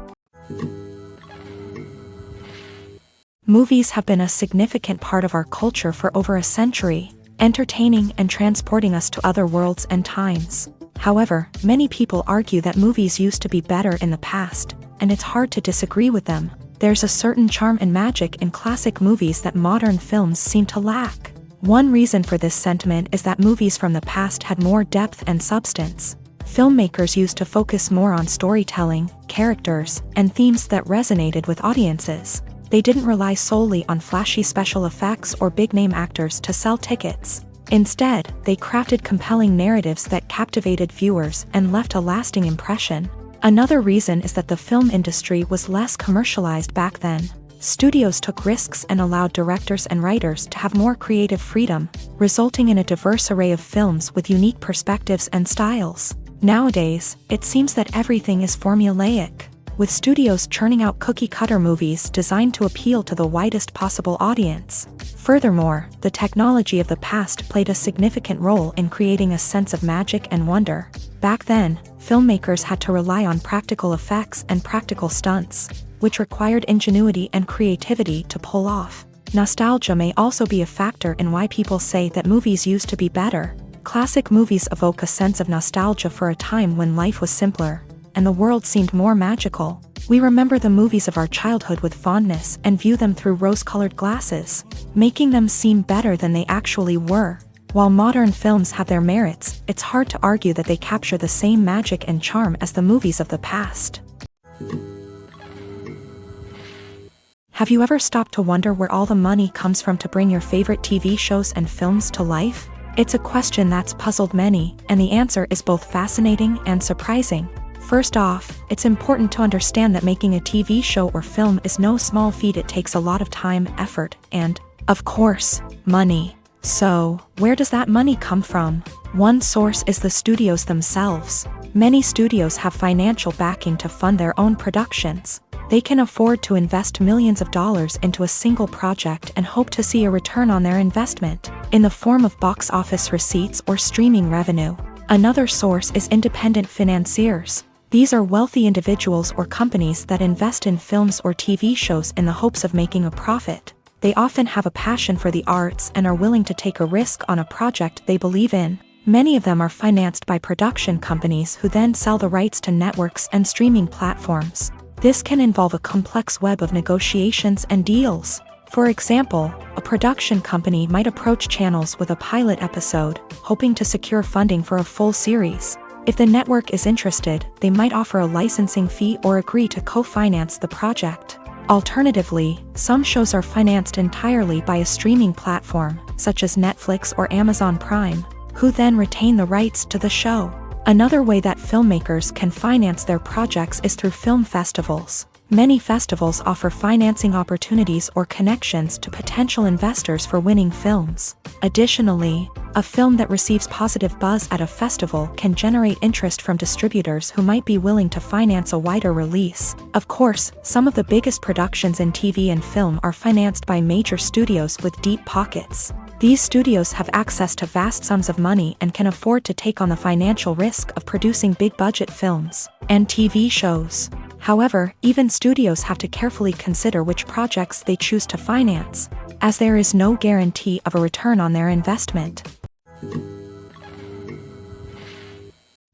Movies have been a significant part of our culture for over a century, entertaining and transporting us to other worlds and times. However, many people argue that movies used to be better in the past, and it's hard to disagree with them. There's a certain charm and magic in classic movies that modern films seem to lack. One reason for this sentiment is that movies from the past had more depth and substance. Filmmakers used to focus more on storytelling, characters, and themes that resonated with audiences. They didn't rely solely on flashy special effects or big-name actors to sell tickets. Instead, they crafted compelling narratives that captivated viewers and left a lasting impression. Another reason is that the film industry was less commercialized back then. Studios took risks and allowed directors and writers to have more creative freedom, resulting in a diverse array of films with unique perspectives and styles. Nowadays, it seems that everything is formulaic, with studios churning out cookie-cutter movies designed to appeal to the widest possible audience. Furthermore, the technology of the past played a significant role in creating a sense of magic and wonder. Back then, filmmakers had to rely on practical effects and practical stunts, which required ingenuity and creativity to pull off. Nostalgia may also be a factor in why people say that movies used to be better. Classic movies evoke a sense of nostalgia for a time when life was simpler, and the world seemed more magical. We remember the movies of our childhood with fondness and view them through rose-colored glasses, making them seem better than they actually were. While modern films have their merits, it's hard to argue that they capture the same magic and charm as the movies of the past. Have you ever stopped to wonder where all the money comes from to bring your favorite TV shows and films to life? It's a question that's puzzled many, and the answer is both fascinating and surprising. First off, it's important to understand that making a TV show or film is no small feat. It takes a lot of time, effort, and, of course, money. So, where does that money come from? One source is the studios themselves. Many studios have financial backing to fund their own productions. They can afford to invest millions of dollars into a single project and hope to see a return on their investment, in the form of box office receipts or streaming revenue. Another source is independent financiers. These are wealthy individuals or companies that invest in films or TV shows in the hopes of making a profit. They often have a passion for the arts and are willing to take a risk on a project they believe in. Many of them are financed by production companies who then sell the rights to networks and streaming platforms. This can involve a complex web of negotiations and deals. For example, a production company might approach channels with a pilot episode, hoping to secure funding for a full series. If the network is interested, they might offer a licensing fee or agree to co-finance the project. Alternatively, some shows are financed entirely by a streaming platform, such as Netflix or Amazon Prime, who then retain the rights to the show. Another way that filmmakers can finance their projects is through film festivals. Many festivals offer financing opportunities or connections to potential investors for winning films. Additionally, a film that receives positive buzz at a festival can generate interest from distributors who might be willing to finance a wider release. Of course, some of the biggest productions in TV and film are financed by major studios with deep pockets. These studios have access to vast sums of money and can afford to take on the financial risk of producing big-budget films and TV shows. However, even studios have to carefully consider which projects they choose to finance, as there is no guarantee of a return on their investment.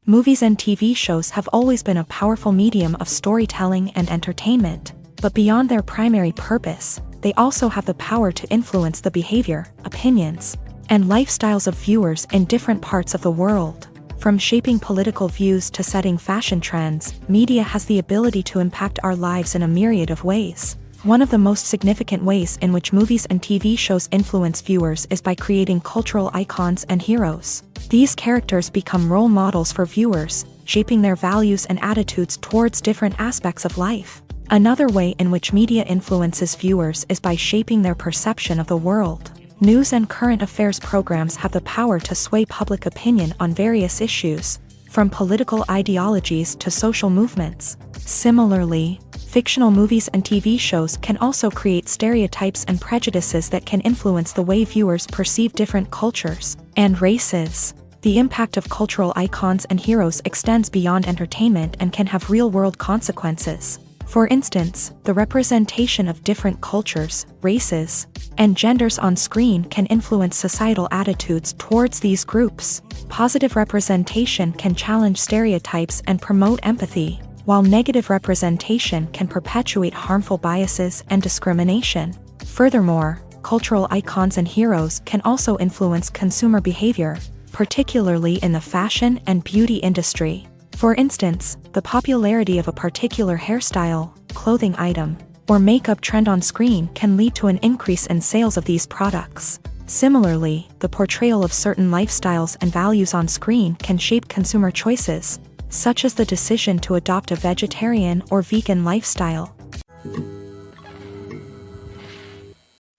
Movies and TV shows have always been a powerful medium of storytelling and entertainment, but beyond their primary purpose, they also have the power to influence the behavior, opinions, and lifestyles of viewers in different parts of the world. From shaping political views to setting fashion trends, media has the ability to impact our lives in a myriad of ways. One of the most significant ways in which movies and TV shows influence viewers is by creating cultural icons and heroes. These characters become role models for viewers, shaping their values and attitudes towards different aspects of life. Another way in which media influences viewers is by shaping their perception of the world. News and current affairs programs have the power to sway public opinion on various issues, from political ideologies to social movements. Similarly, fictional movies and TV shows can also create stereotypes and prejudices that can influence the way viewers perceive different cultures and races. The impact of cultural icons and heroes extends beyond entertainment and can have real-world consequences. For instance, the representation of different cultures, races, and genders on screen can influence societal attitudes towards these groups. Positive representation can challenge stereotypes and promote empathy, while negative representation can perpetuate harmful biases and discrimination. Furthermore, cultural icons and heroes can also influence consumer behavior, particularly in the fashion and beauty industry. For instance, the popularity of a particular hairstyle, clothing item, or makeup trend on screen can lead to an increase in sales of these products. Similarly, the portrayal of certain lifestyles and values on screen can shape consumer choices, such as the decision to adopt a vegetarian or vegan lifestyle.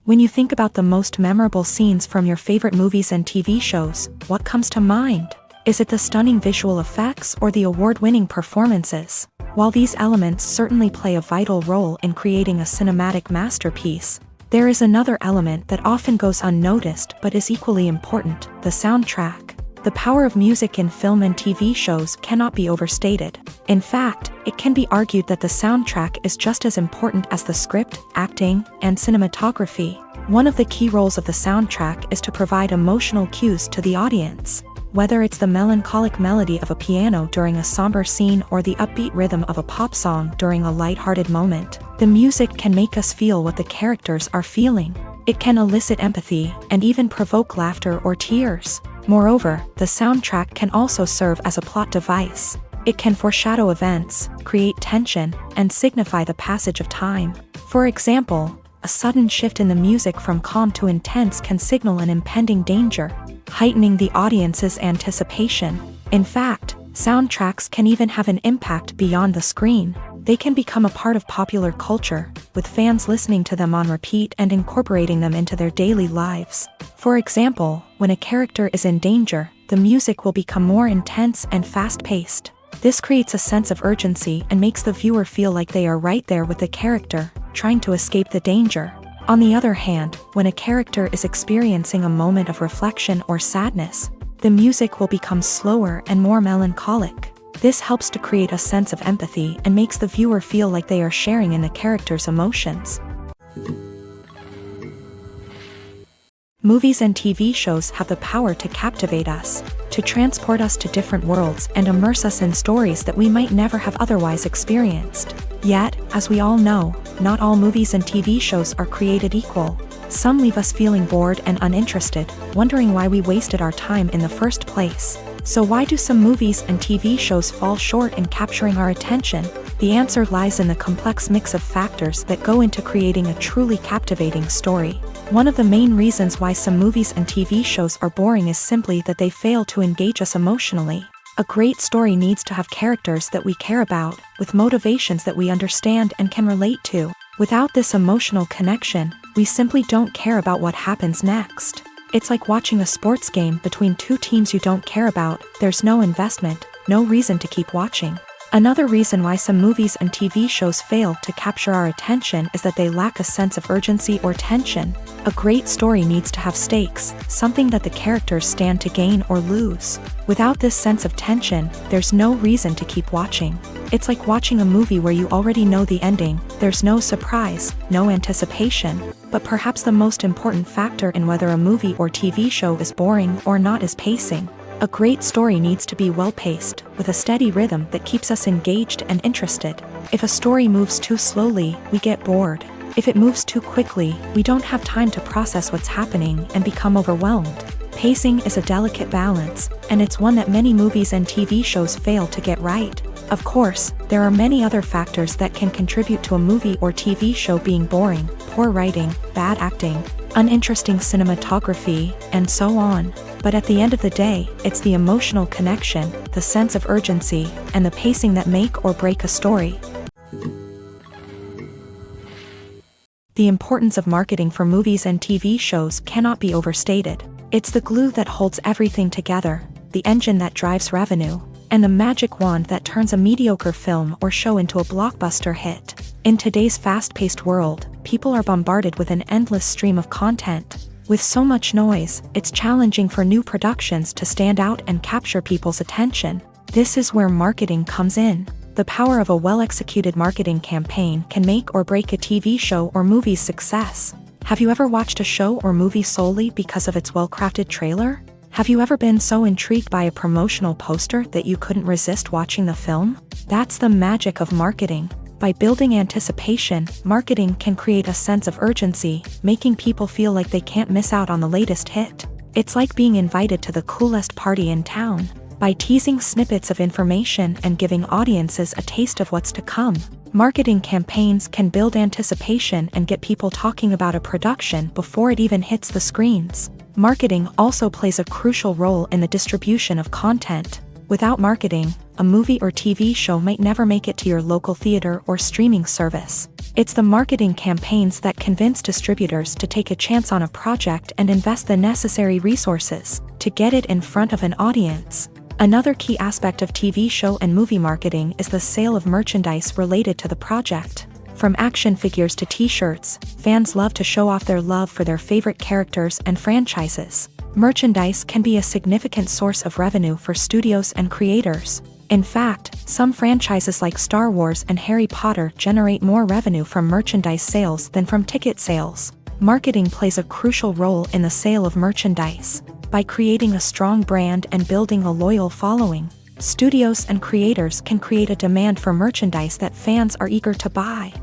When you think about the most memorable scenes from your favorite movies and TV shows, what comes to mind? Is it the stunning visual effects or the award-winning performances? While these elements certainly play a vital role in creating a cinematic masterpiece, there is another element that often goes unnoticed but is equally important: the soundtrack. The power of music in film and TV shows cannot be overstated. In fact, it can be argued that the soundtrack is just as important as the script, acting, and cinematography. One of the key roles of the soundtrack is to provide emotional cues to the audience. Whether it's the melancholic melody of a piano during a somber scene or the upbeat rhythm of a pop song during a light-hearted moment, the music can make us feel what the characters are feeling. It can elicit empathy and even provoke laughter or tears. Moreover, the soundtrack can also serve as a plot device. It can foreshadow events, create tension, and signify the passage of time. For example, a sudden shift in the music from calm to intense can signal an impending danger, heightening the audience's anticipation. In fact, Soundtracks can even have an impact beyond the screen. They can become a part of popular culture, with fans listening to them on repeat and incorporating them into their daily lives. For example, when a character is in danger, the music will become more intense and fast-paced. This creates a sense of urgency and makes the viewer feel like they are right there with the character, trying to escape the danger. On the other hand, when a character is experiencing a moment of reflection or sadness, the music will become slower and more melancholic. This helps to create a sense of empathy and makes the viewer feel like they are sharing in the character's emotions. Movies and TV shows have the power to captivate us, to transport us to different worlds and immerse us in stories that we might never have otherwise experienced. Yet, as we all know, not all movies and TV shows are created equal. Some leave us feeling bored and uninterested, wondering why we wasted our time in the first place. So why do some movies and TV shows fall short in capturing our attention? The answer lies in the complex mix of factors that go into creating a truly captivating story. One of the main reasons why some movies and TV shows are boring is simply that they fail to engage us emotionally. A great story needs to have characters that we care about, with motivations that we understand and can relate to. Without this emotional connection, we simply don't care about what happens next. It's like watching a sports game between two teams you don't care about. There's no investment, no reason to keep watching. Another reason why some movies and TV shows fail to capture our attention is that they lack a sense of urgency or tension. A great story needs to have stakes, something that the characters stand to gain or lose. Without this sense of tension, there's no reason to keep watching. It's like watching a movie where you already know the ending. There's no surprise, no anticipation. But perhaps the most important factor in whether a movie or TV show is boring or not is pacing. A great story needs to be well-paced, with a steady rhythm that keeps us engaged and interested. If a story moves too slowly, we get bored. If it moves too quickly, we don't have time to process what's happening and become overwhelmed. Pacing is a delicate balance, and it's one that many movies and TV shows fail to get right. Of course, there are many other factors that can contribute to a movie or TV show being boring: poor writing, bad acting, uninteresting cinematography, and so on. But at the end of the day, it's the emotional connection, the sense of urgency, and the pacing that make or break a story. The importance of marketing for movies and TV shows cannot be overstated. It's the glue that holds everything together, the engine that drives revenue, and the magic wand that turns a mediocre film or show into a blockbuster hit. In today's fast-paced world, people are bombarded with an endless stream of content. With so much noise, it's challenging for new productions to stand out and capture people's attention. This is where marketing comes in. The power of a well-executed marketing campaign can make or break a TV show or movie's success. Have you ever watched a show or movie solely because of its well-crafted trailer? Have you ever been so intrigued by a promotional poster that you couldn't resist watching the film? That's the magic of marketing. By building anticipation, marketing can create a sense of urgency, making people feel like they can't miss out on the latest hit. It's like being invited to the coolest party in town. By teasing snippets of information and giving audiences a taste of what's to come, marketing campaigns can build anticipation and get people talking about a production before it even hits the screens. Marketing also plays a crucial role in the distribution of content. Without marketing, a movie or TV show might never make it to your local theater or streaming service. It's the marketing campaigns that convince distributors to take a chance on a project and invest the necessary resources to get it in front of an audience. Another key aspect of TV show and movie marketing is the sale of merchandise related to the project. From action figures to t-shirts, fans love to show off their love for their favorite characters and franchises. Merchandise can be a significant source of revenue for studios and creators. In fact, some franchises like Star Wars and Harry Potter generate more revenue from merchandise sales than from ticket sales. Marketing plays a crucial role in the sale of merchandise. By creating a strong brand and building a loyal following, studios and creators can create a demand for merchandise that fans are eager to buy.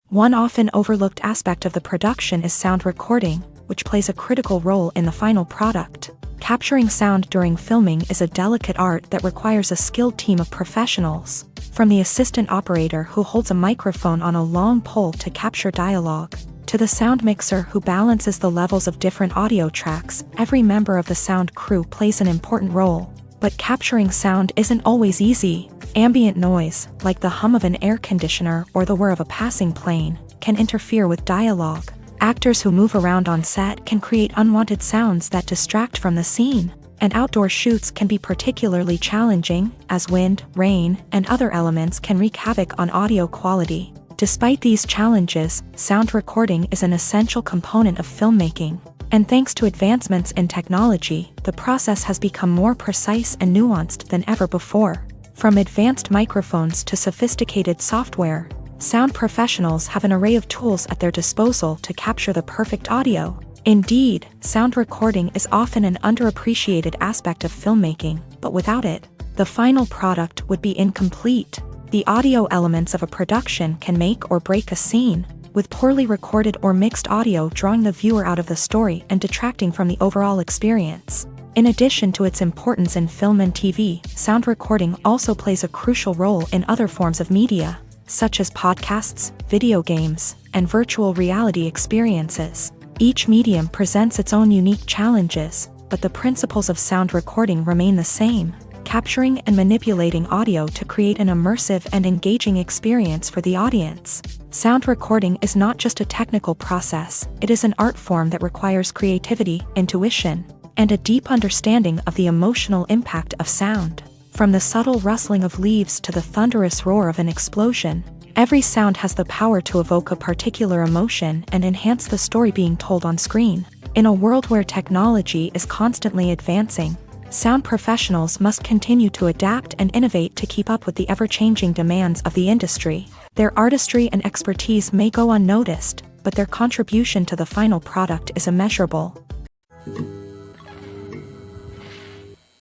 One often overlooked aspect of the production is sound recording, which plays a critical role in the final product. Capturing sound during filming is a delicate art that requires a skilled team of professionals. From the assistant operator who holds a microphone on a long pole to capture dialogue, To the sound mixer who balances the levels of different audio tracks, every member of the sound crew plays an important role. But capturing sound isn't always easy. Ambient noise, like the hum of an air conditioner or the whir of a passing plane, can interfere with dialogue. Actors who move around on set can create unwanted sounds that distract from the scene. And outdoor shoots can be particularly challenging, as wind, rain, and other elements can wreak havoc on audio quality. Despite these challenges, sound recording is an essential component of filmmaking. And thanks to advancements in technology, the process has become more precise and nuanced than ever before. From advanced microphones to sophisticated software, sound professionals have an array of tools at their disposal to capture the perfect audio. Indeed, sound recording is often an underappreciated aspect of filmmaking, but without it, the final product would be incomplete. The audio elements of a production can make or break a scene, with poorly recorded or mixed audio drawing the viewer out of the story and detracting from the overall experience. In addition to its importance in film and TV, sound recording also plays a crucial role in other forms of media, such as podcasts, video games, and virtual reality experiences. Each medium presents its own unique challenges, but the principles of sound recording remain the same, capturing and manipulating audio to create an immersive and engaging experience for the audience. Sound recording is not just a technical process, it is an art form that requires creativity, intuition, and a deep understanding of the emotional impact of sound. From the subtle rustling of leaves to the thunderous roar of an explosion, every sound has the power to evoke a particular emotion and enhance the story being told on screen. In a world where technology is constantly advancing, sound professionals must continue to adapt and innovate to keep up with the ever-changing demands of the industry. Their artistry and expertise may go unnoticed, but their contribution to the final product is immeasurable.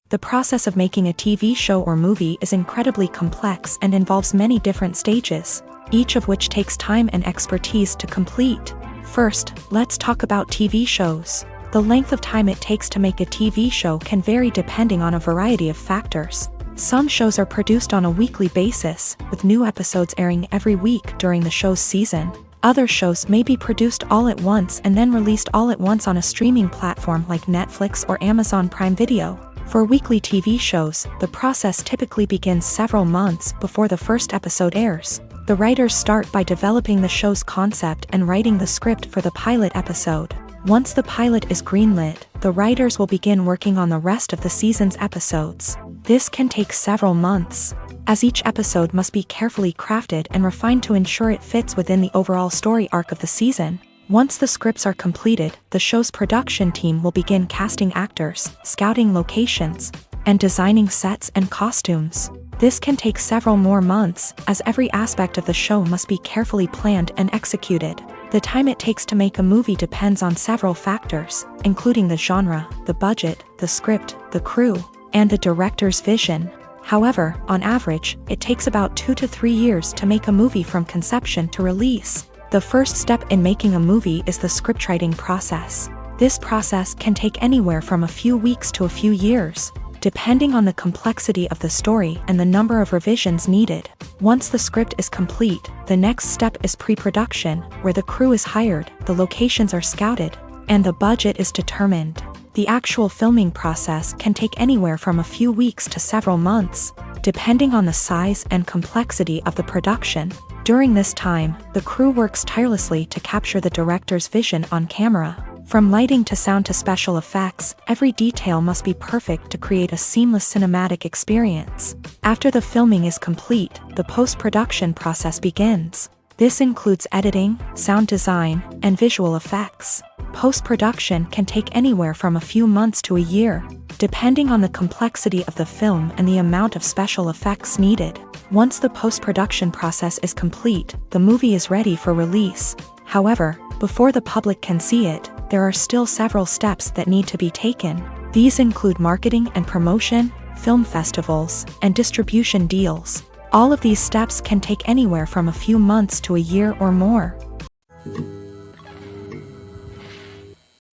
The process of making a TV show or movie is incredibly complex and involves many different stages, each of which takes time and expertise to complete. First, let's talk about TV shows. The length of time it takes to make a TV show can vary depending on a variety of factors. Some shows are produced on a weekly basis, with new episodes airing every week during the show's season. Other shows may be produced all at once and then released all at once on a streaming platform like Netflix or Amazon Prime Video. For weekly TV shows, the process typically begins several months before the first episode airs. The writers start by developing the show's concept and writing the script for the pilot episode. Once the pilot is greenlit, the writers will begin working on the rest of the season's episodes. This can take several months, as each episode must be carefully crafted and refined to ensure it fits within the overall story arc of the season. Once the scripts are completed, the show's production team will begin casting actors, scouting locations, and designing sets and costumes. This can take several more months, as every aspect of the show must be carefully planned and executed. The time it takes to make a movie depends on several factors, including the genre, the budget, the script, the crew, and the director's vision. However, on average, it takes about 2 to 3 years to make a movie from conception to release. The first step in making a movie is the scriptwriting process. This process can take anywhere from a few weeks to a few years, depending on the complexity of the story and the number of revisions needed. Once the script is complete, the next step is pre-production, where the crew is hired, the locations are scouted, and the budget is determined. The actual filming process can take anywhere from a few weeks to several months, depending on the size and complexity of the production. During this time, the crew works tirelessly to capture the director's vision on camera. From lighting to sound to special effects, every detail must be perfect to create a seamless cinematic experience. After the filming is complete, the post-production process begins. This includes editing, sound design, and visual effects. Post-production can take anywhere from a few months to a year, depending on the complexity of the film and the amount of special effects needed. Once the post-production process is complete, the movie is ready for release. However, before the public can see it, there are still several steps that need to be taken. These include marketing and promotion, film festivals, and distribution deals. All of these steps can take anywhere from a few months to a year or more.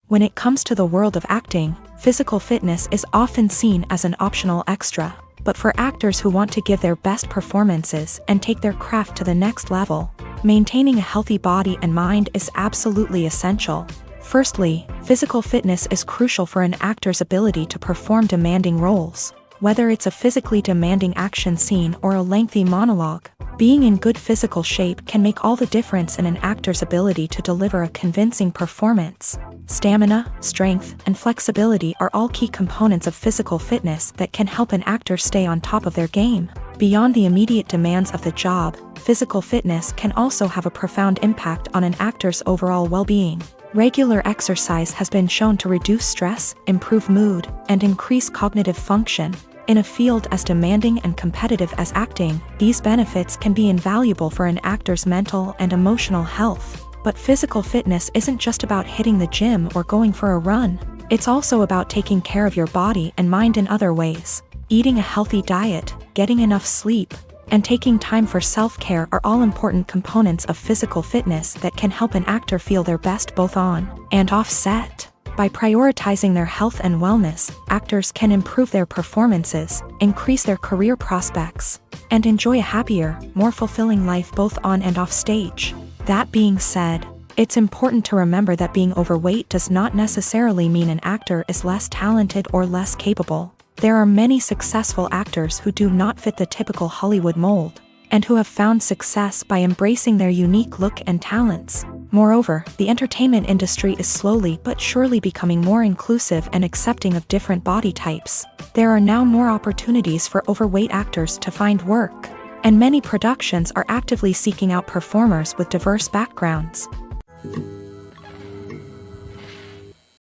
When it comes to the world of acting, physical fitness is often seen as an optional extra. But for actors who want to give their best performances and take their craft to the next level, Maintaining a healthy body and mind is absolutely essential. Firstly, physical fitness is crucial for an actor's ability to perform demanding roles. Whether it's a physically demanding action scene or a lengthy monologue, being in good physical shape can make all the difference in an actor's ability to deliver a convincing performance. Stamina, strength, and flexibility are all key components of physical fitness that can help an actor stay on top of their game. Beyond the immediate demands of the job, physical fitness can also have a profound impact on an actor's overall well-being. Regular exercise has been shown to reduce stress, improve mood, and increase cognitive function. In a field as demanding and competitive as acting, these benefits can be invaluable for an actor's mental and emotional health. But physical fitness isn't just about hitting the gym or going for a run. It's also about taking care of your body and mind in other ways. Eating a healthy diet, getting enough sleep, and taking time for self-care are all important components of physical fitness that can help an actor feel their best both on and off set. By prioritizing their health and wellness, actors can improve their performances, increase their career prospects, and enjoy a happier, more fulfilling life both on and off stage. That being said, it's important to remember that being overweight does not necessarily mean an actor is less talented or less capable. There are many successful actors who do not fit the typical Hollywood mold, and who have found success by embracing their unique look and talents. Moreover, the entertainment industry is slowly but surely becoming more inclusive and accepting of different body types. There are now more opportunities for overweight actors to find work, and many productions are actively seeking out performers with diverse backgrounds.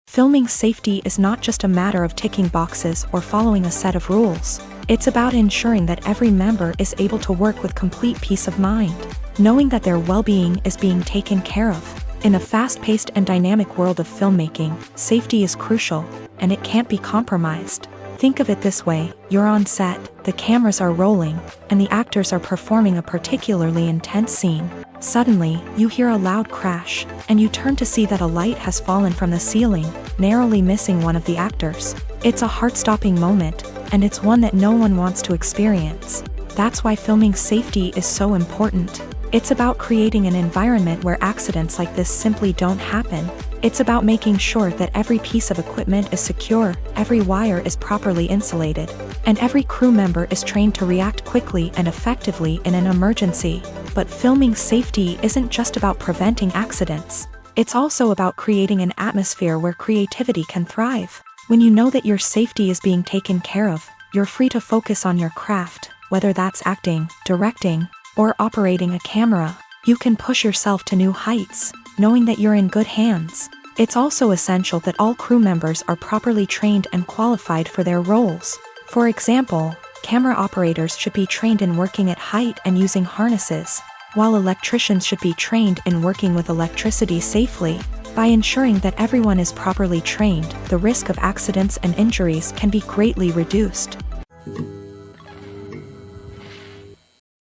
Filming safety is not just a matter of ticking boxes or following a set of rules. It's about ensuring that every member is able to work with complete peace of mind, knowing that their well-being is being taken care of. In a fast-paced and dynamic world of filmmaking, safety is crucial, and it can't be compromised. Think of it this way: you're on set, the cameras are rolling, and the actors are performing a particularly intense scene. Suddenly, you hear a loud crash, and you turn to see that a light has fallen from the ceiling, narrowly missing one of the actors. It's a heart-stopping moment, and it's one that no one wants to experience. That's why filming safety is so important. It's about creating an environment where accidents like this simply don't happen. It's about making sure that every piece of equipment is secure, every wire is properly insulated, and every crew member is trained to react quickly and effectively in an emergency. But filming safety isn't just about preventing accidents. It's also about creating an atmosphere where creativity can thrive. When you know that your safety is being taken care of, you're free to focus on your craft, whether that's acting, directing, or operating a camera. You can push yourself to new heights, knowing that you're in good hands. It's also essential that all crew members are properly trained and qualified for their roles. For example, camera operators should be trained in working at height and using harnesses, while electricians should be trained in working with electricity safely. By ensuring that everyone is properly trained, the risk of accidents and injuries can be greatly reduced.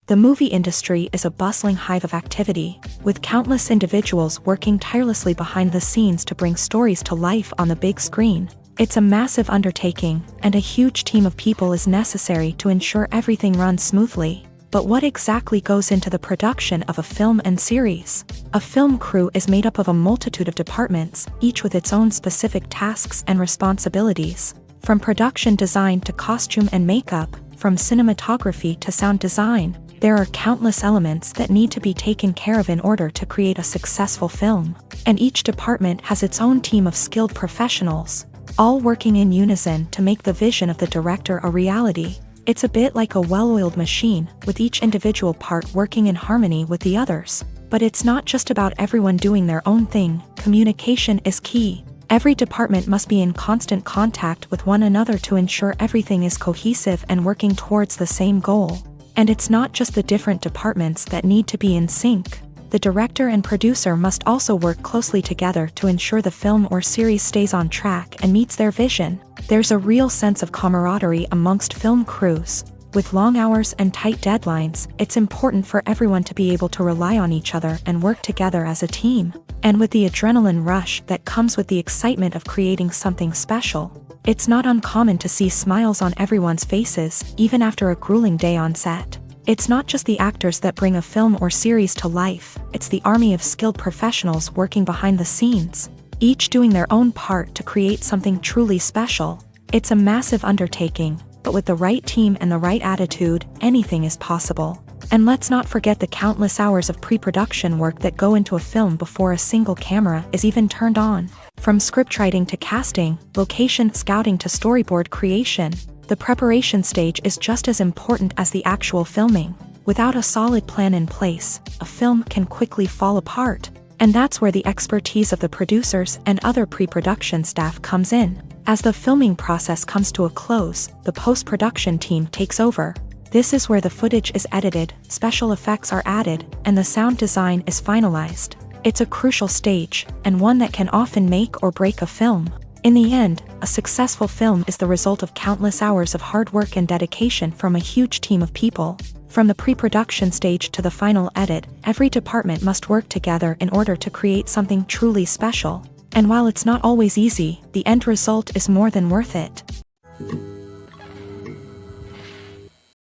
The movie industry is a bustling hive of activity, with countless individuals working tirelessly behind the scenes to bring stories to life on the big screen. It's a massive undertaking, and a huge team of people is necessary to ensure everything runs smoothly. But what exactly goes into the production of a film and series? A film crew is made up of a multitude of departments, each with its own specific tasks and responsibilities. From production design to costume and makeup, from cinematography to sound design, there are countless elements that need to be taken care of in order to create a successful film. And each department has its own team of skilled professionals, all working in unison to make the vision of the director a reality. It's a bit like a well-oiled machine, with each individual part working in harmony with the others. But it's not just about everyone doing their own thing. Communication is key. Every department must be in constant contact with one another to ensure everything is cohesive and working towards the same goal. And it's not just the different departments that need to be in sync. The director and producer must also work closely together to ensure the film or series stays on track and meets their vision. There's a real sense of camaraderie amongst film crews. With long hours and tight deadlines, it's important for everyone to be able to rely on each other and work together as a team. And with the adrenaline rush that comes with the excitement of creating something special, it's not uncommon to see smiles on everyone's faces, even after a grueling day on set. It's not just the actors that bring a film or series to life, it's the army of skilled professionals working behind the scenes, each doing their own part to create something truly special. It's a massive undertaking, but with the right team and the right attitude, anything is possible. And let's not forget the countless hours of pre-production work that go into a film before a single camera is even turned on. From scriptwriting to casting, location scouting to storyboard creation, the preparation stage is just as important as the actual filming. Without a solid plan in place, a film can quickly fall apart. And that's where the expertise of the producers and other pre-production staff comes in. As the filming process comes to a close, the post-production team takes over. This is where the footage is edited, special effects are added, and the sound design is finalized. It's a crucial stage, and one that can often make or break a film. In the end, a successful film is the result of countless hours of hard work and dedication from a huge team of people. From the pre-production stage to the final edit, every department must work together in order to create something truly special. And while it's not always easy, the end result is more than worth it.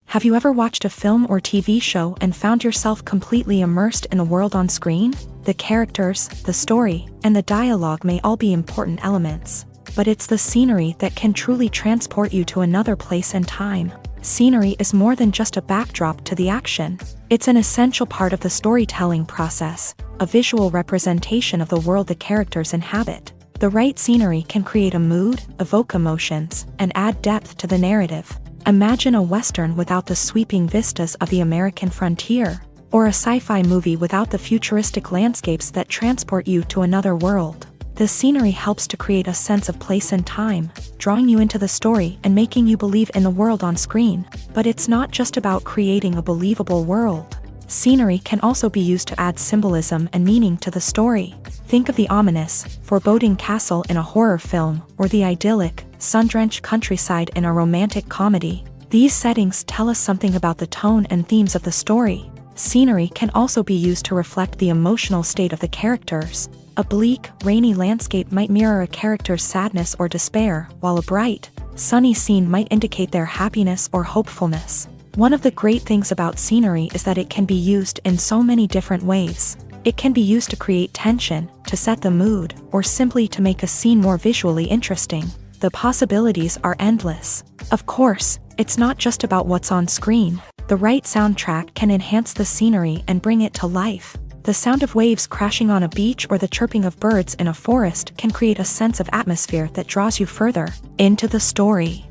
Have you ever watched a film or TV show and found yourself completely immersed in the world on screen? The characters, the story, and the dialogue may all be important elements, but it's the scenery that can truly transport you to another place and time. Scenery is more than just a backdrop to the action. It's an essential part of the storytelling process, a visual representation of the world the characters inhabit. The right scenery can create a mood, evoke emotions, and add depth to the narrative. Imagine a Western without the sweeping vistas of the American frontier, or a sci-fi movie without the futuristic landscapes that transport you to another world. The scenery helps to create a sense of place and time, drawing you into the story and making you believe in the world on screen. But it's not just about creating a believable world. Scenery can also be used to add symbolism and meaning to the story. Think of the ominous, foreboding castle in a horror film, or the idyllic, sun-drenched countryside in a romantic comedy. These settings tell us something about the tone and themes of the story. Scenery can also be used to reflect the emotional state of the characters. A bleak, rainy landscape might mirror a character's sadness or despair, while a bright, sunny scene might indicate their happiness or hopefulness. One of the great things about scenery is that it can be used in so many different ways. It can be used to create tension, to set the mood, or simply to make a scene more visually interesting. The possibilities are endless. Of course, it's not just about what's on screen. The right soundtrack can enhance the scenery and bring it to life. The sound of waves crashing on a beach or the chirping of birds in a forest can create a sense of atmosphere that draws you further into the story.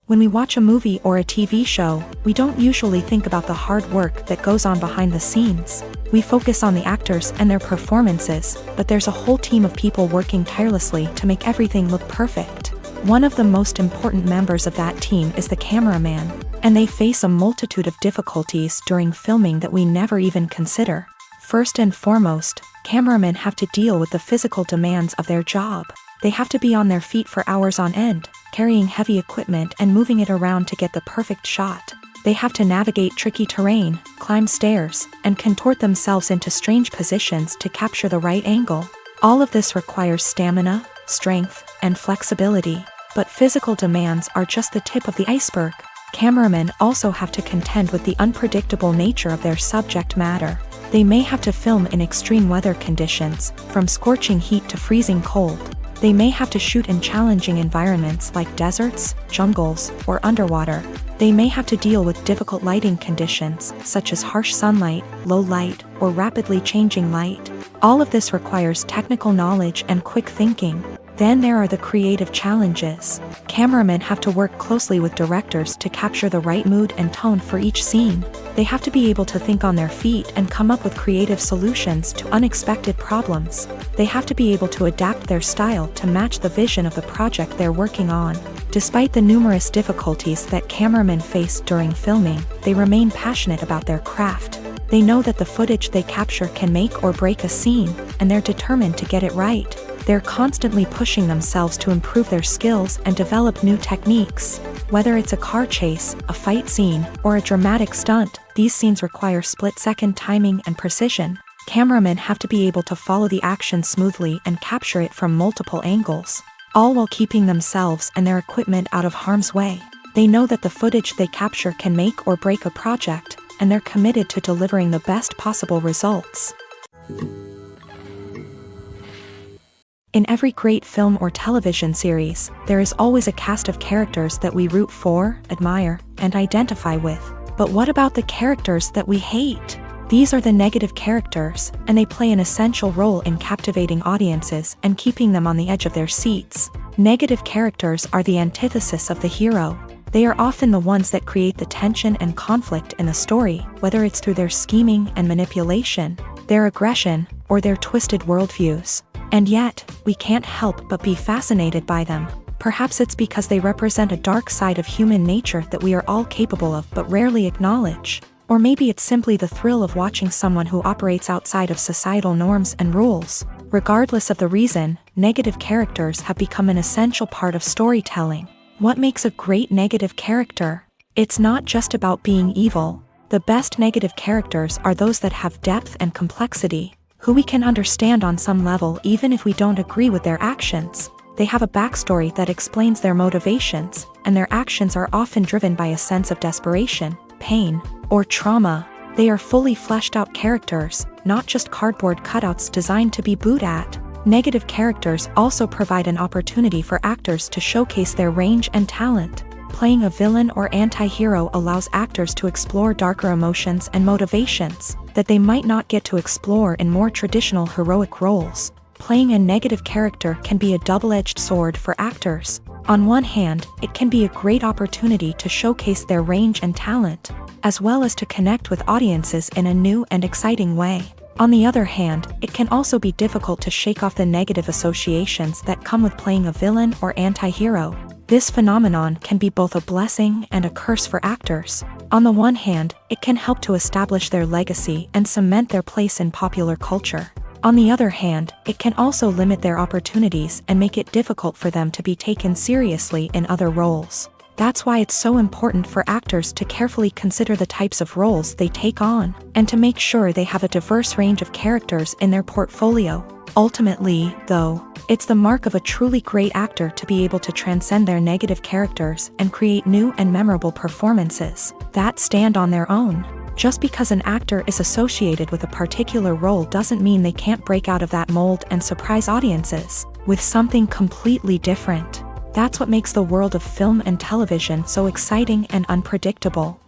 When we watch a movie or a TV show, we don't usually think about the hard work that goes on behind the scenes. We focus on the actors and their performances, but there's a whole team of people working tirelessly to make everything look perfect. One of the most important members of that team is the cameraman, and they face a multitude of difficulties during filming that we never even consider. First and foremost, cameramen have to deal with the physical demands of their job. They have to be on their feet for hours on end, carrying heavy equipment and moving it around to get the perfect shot. They have to navigate tricky terrain, climb stairs, and contort themselves into strange positions to capture the right angle. All of this requires stamina, strength, and flexibility. But physical demands are just the tip of the iceberg. Cameramen also have to contend with the unpredictable nature of their subject matter. They may have to film in extreme weather conditions, from scorching heat to freezing cold. They may have to shoot in challenging environments like deserts, jungles, or underwater. They may have to deal with difficult lighting conditions, such as harsh sunlight, low light, or rapidly changing light. All of this requires technical knowledge and quick thinking. Then there are the creative challenges. Cameramen have to work closely with directors to capture the right mood and tone for each scene. They have to be able to think on their feet and come up with creative solutions to unexpected problems. They have to be able to adapt their style to match the vision of the project they're working on. Despite the numerous difficulties that cameramen face during filming, they remain passionate about their craft. They know that the footage they capture can make or break a scene, and they're determined to get it right. They're constantly pushing themselves to improve their skills and develop new techniques. Whether it's a car chase, a fight scene, or a dramatic stunt, these scenes require split-second timing and precision. Cameramen have to be able to follow the action smoothly and capture it from multiple angles, all while keeping themselves and their equipment out of harm's way. They know that the footage they capture can make or break a project, and they're committed to delivering the best possible results. In every great film or television series, there is always a cast of characters that we root for, admire, and identify with. But what about the characters that we hate? These are the negative characters, and they play an essential role in captivating audiences and keeping them on the edge of their seats. Negative characters are the antithesis of the hero. They are often the ones that create the tension and conflict in the story, whether it's through their scheming and manipulation, their aggression, or their twisted worldviews. And yet, we can't help but be fascinated by them. Perhaps it's because they represent a dark side of human nature that we are all capable of but rarely acknowledge. Or maybe it's simply the thrill of watching someone who operates outside of societal norms and rules. Regardless of the reason, negative characters have become an essential part of storytelling. What makes a great negative character? It's not just about being evil. The best negative characters are those that have depth and complexity, who we can understand on some level even if we don't agree with their actions. They have a backstory that explains their motivations, and their actions are often driven by a sense of desperation, pain, or trauma. They are fully fleshed out characters, not just cardboard cutouts designed to be booed at. Negative characters also provide an opportunity for actors to showcase their range and talent. Playing a villain or anti-hero allows actors to explore darker emotions and motivations that they might not get to explore in more traditional heroic roles. Playing a negative character can be a double-edged sword for actors. On one hand, it can be a great opportunity to showcase their range and talent, as well as to connect with audiences in a new and exciting way. On the other hand, it can also be difficult to shake off the negative associations that come with playing a villain or anti-hero. This phenomenon can be both a blessing and a curse for actors. On the one hand, it can help to establish their legacy and cement their place in popular culture. On the other hand, it can also limit their opportunities and make it difficult for them to be taken seriously in other roles. That's why it's so important for actors to carefully consider the types of roles they take on, and to make sure they have a diverse range of characters in their portfolio. Ultimately, though, it's the mark of a truly great actor to be able to transcend their negative characters and create new and memorable performances that stand on their own. Just because an actor is associated with a particular role doesn't mean they can't break out of that mold and surprise audiences with something completely different. That's what makes the world of film and television so exciting and unpredictable.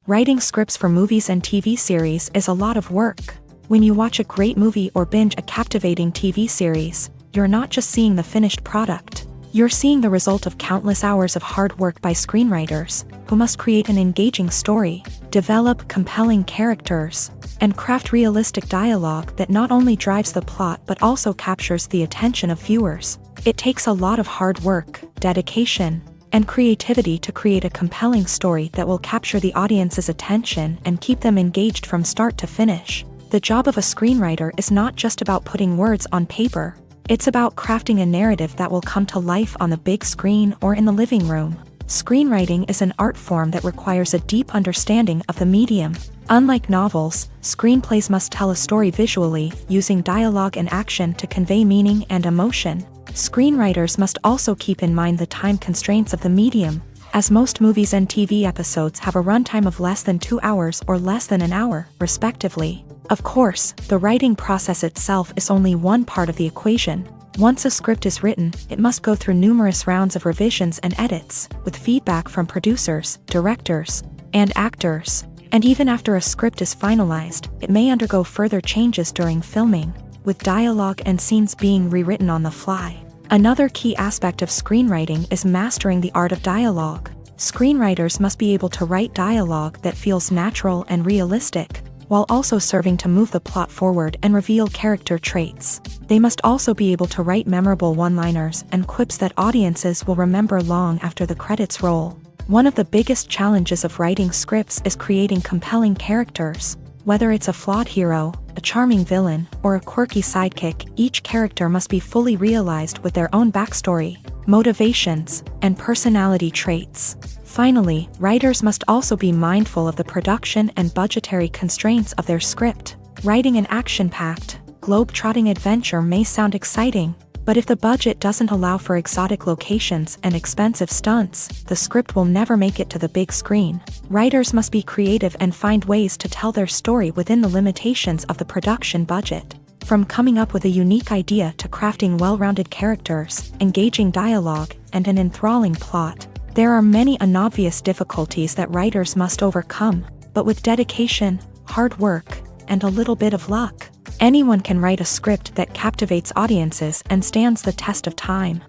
Writing scripts for movies and TV series is a lot of work. When you watch a great movie or binge a captivating TV series, you're not just seeing the finished product. You're seeing the result of countless hours of hard work by screenwriters, who must create an engaging story, develop compelling characters, and craft realistic dialogue that not only drives the plot but also captures the attention of viewers. It takes a lot of hard work, dedication, and creativity to create a compelling story that will capture the audience's attention and keep them engaged from start to finish. The job of a screenwriter is not just about putting words on paper. It's about crafting a narrative that will come to life on the big screen or in the living room. Screenwriting is an art form that requires a deep understanding of the medium. Unlike novels, screenplays must tell a story visually, using dialogue and action to convey meaning and emotion. Screenwriters must also keep in mind the time constraints of the medium, as most movies and TV episodes have a runtime of less than 2 hours or less than an hour, respectively. Of course, the writing process itself is only one part of the equation. Once a script is written, it must go through numerous rounds of revisions and edits, with feedback from producers, directors, and actors. And even after a script is finalized, it may undergo further changes during filming, with dialogue and scenes being rewritten on the fly. Another key aspect of screenwriting is mastering the art of dialogue. Screenwriters must be able to write dialogue that feels natural and realistic, while also serving to move the plot forward and reveal character traits. They must also be able to write memorable one-liners and quips that audiences will remember long after the credits roll. One of the biggest challenges of writing scripts is creating compelling characters. Whether it's a flawed hero, a charming villain, or a quirky sidekick, each character must be fully realized with their own backstory, motivations, and personality traits. Finally, writers must also be mindful of the production and budgetary constraints of their script. Writing an action-packed, globe-trotting adventure may sound exciting, But if the budget doesn't allow for exotic locations and expensive stunts, the script will never make it to the big screen. Writers must be creative and find ways to tell their story within the limitations of the production budget. From coming up with a unique idea to crafting well-rounded characters, engaging dialogue, and an enthralling plot, there are many unobvious difficulties that writers must overcome, but with dedication, hard work, and a little bit of luck, anyone can write a script that captivates audiences and stands the test of time.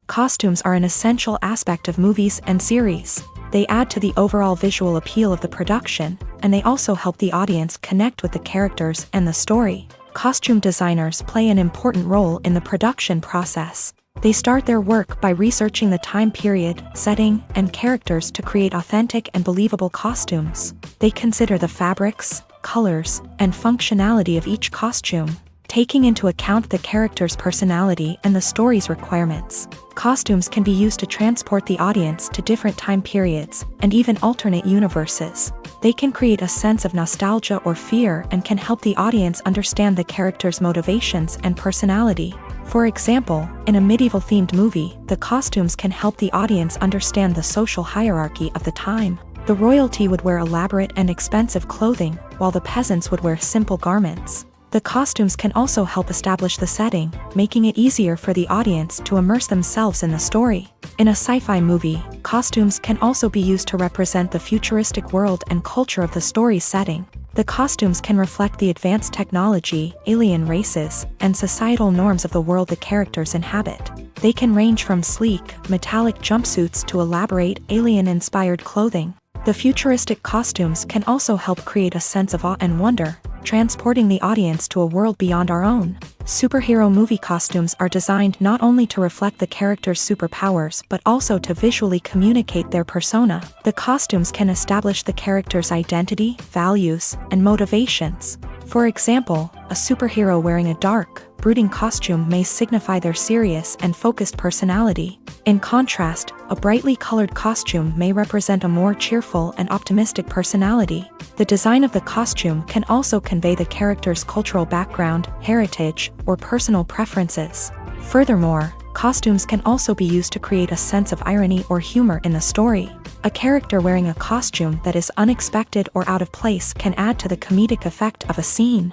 Costumes are an essential aspect of movies and series. They add to the overall visual appeal of the production, and they also help the audience connect with the characters and the story. Costume designers play an important role in the production process. They start their work by researching the time period, setting, and characters to create authentic and believable costumes. They consider the fabrics, colors, and functionality of each costume, taking into account the character's personality and the story's requirements. Costumes can be used to transport the audience to different time periods and even alternate universes. They can create a sense of nostalgia or fear and can help the audience understand the character's motivations and personality. For example, in a medieval-themed movie, the costumes can help the audience understand the social hierarchy of the time. The royalty would wear elaborate and expensive clothing, while the peasants would wear simple garments. The costumes can also help establish the setting, making it easier for the audience to immerse themselves in the story. In a sci-fi movie, costumes can also be used to represent the futuristic world and culture of the story's setting. The costumes can reflect the advanced technology, alien races, and societal norms of the world the characters inhabit. They can range from sleek, metallic jumpsuits to elaborate, alien-inspired clothing. The futuristic costumes can also help create a sense of awe and wonder, transporting the audience to a world beyond our own. Superhero movie costumes are designed not only to reflect the character's superpowers but also to visually communicate their persona. The costumes can establish the character's identity, values, and motivations. For example, a superhero wearing a dark, brooding costume may signify their serious and focused personality. In contrast, a brightly colored costume may represent a more cheerful and optimistic personality. The design of the costume can also convey the character's cultural background, heritage, or personal preferences. Furthermore, costumes can also be used to create a sense of irony or humor in the story. A character wearing a costume that is unexpected or out of place can add to the comedic effect of a scene.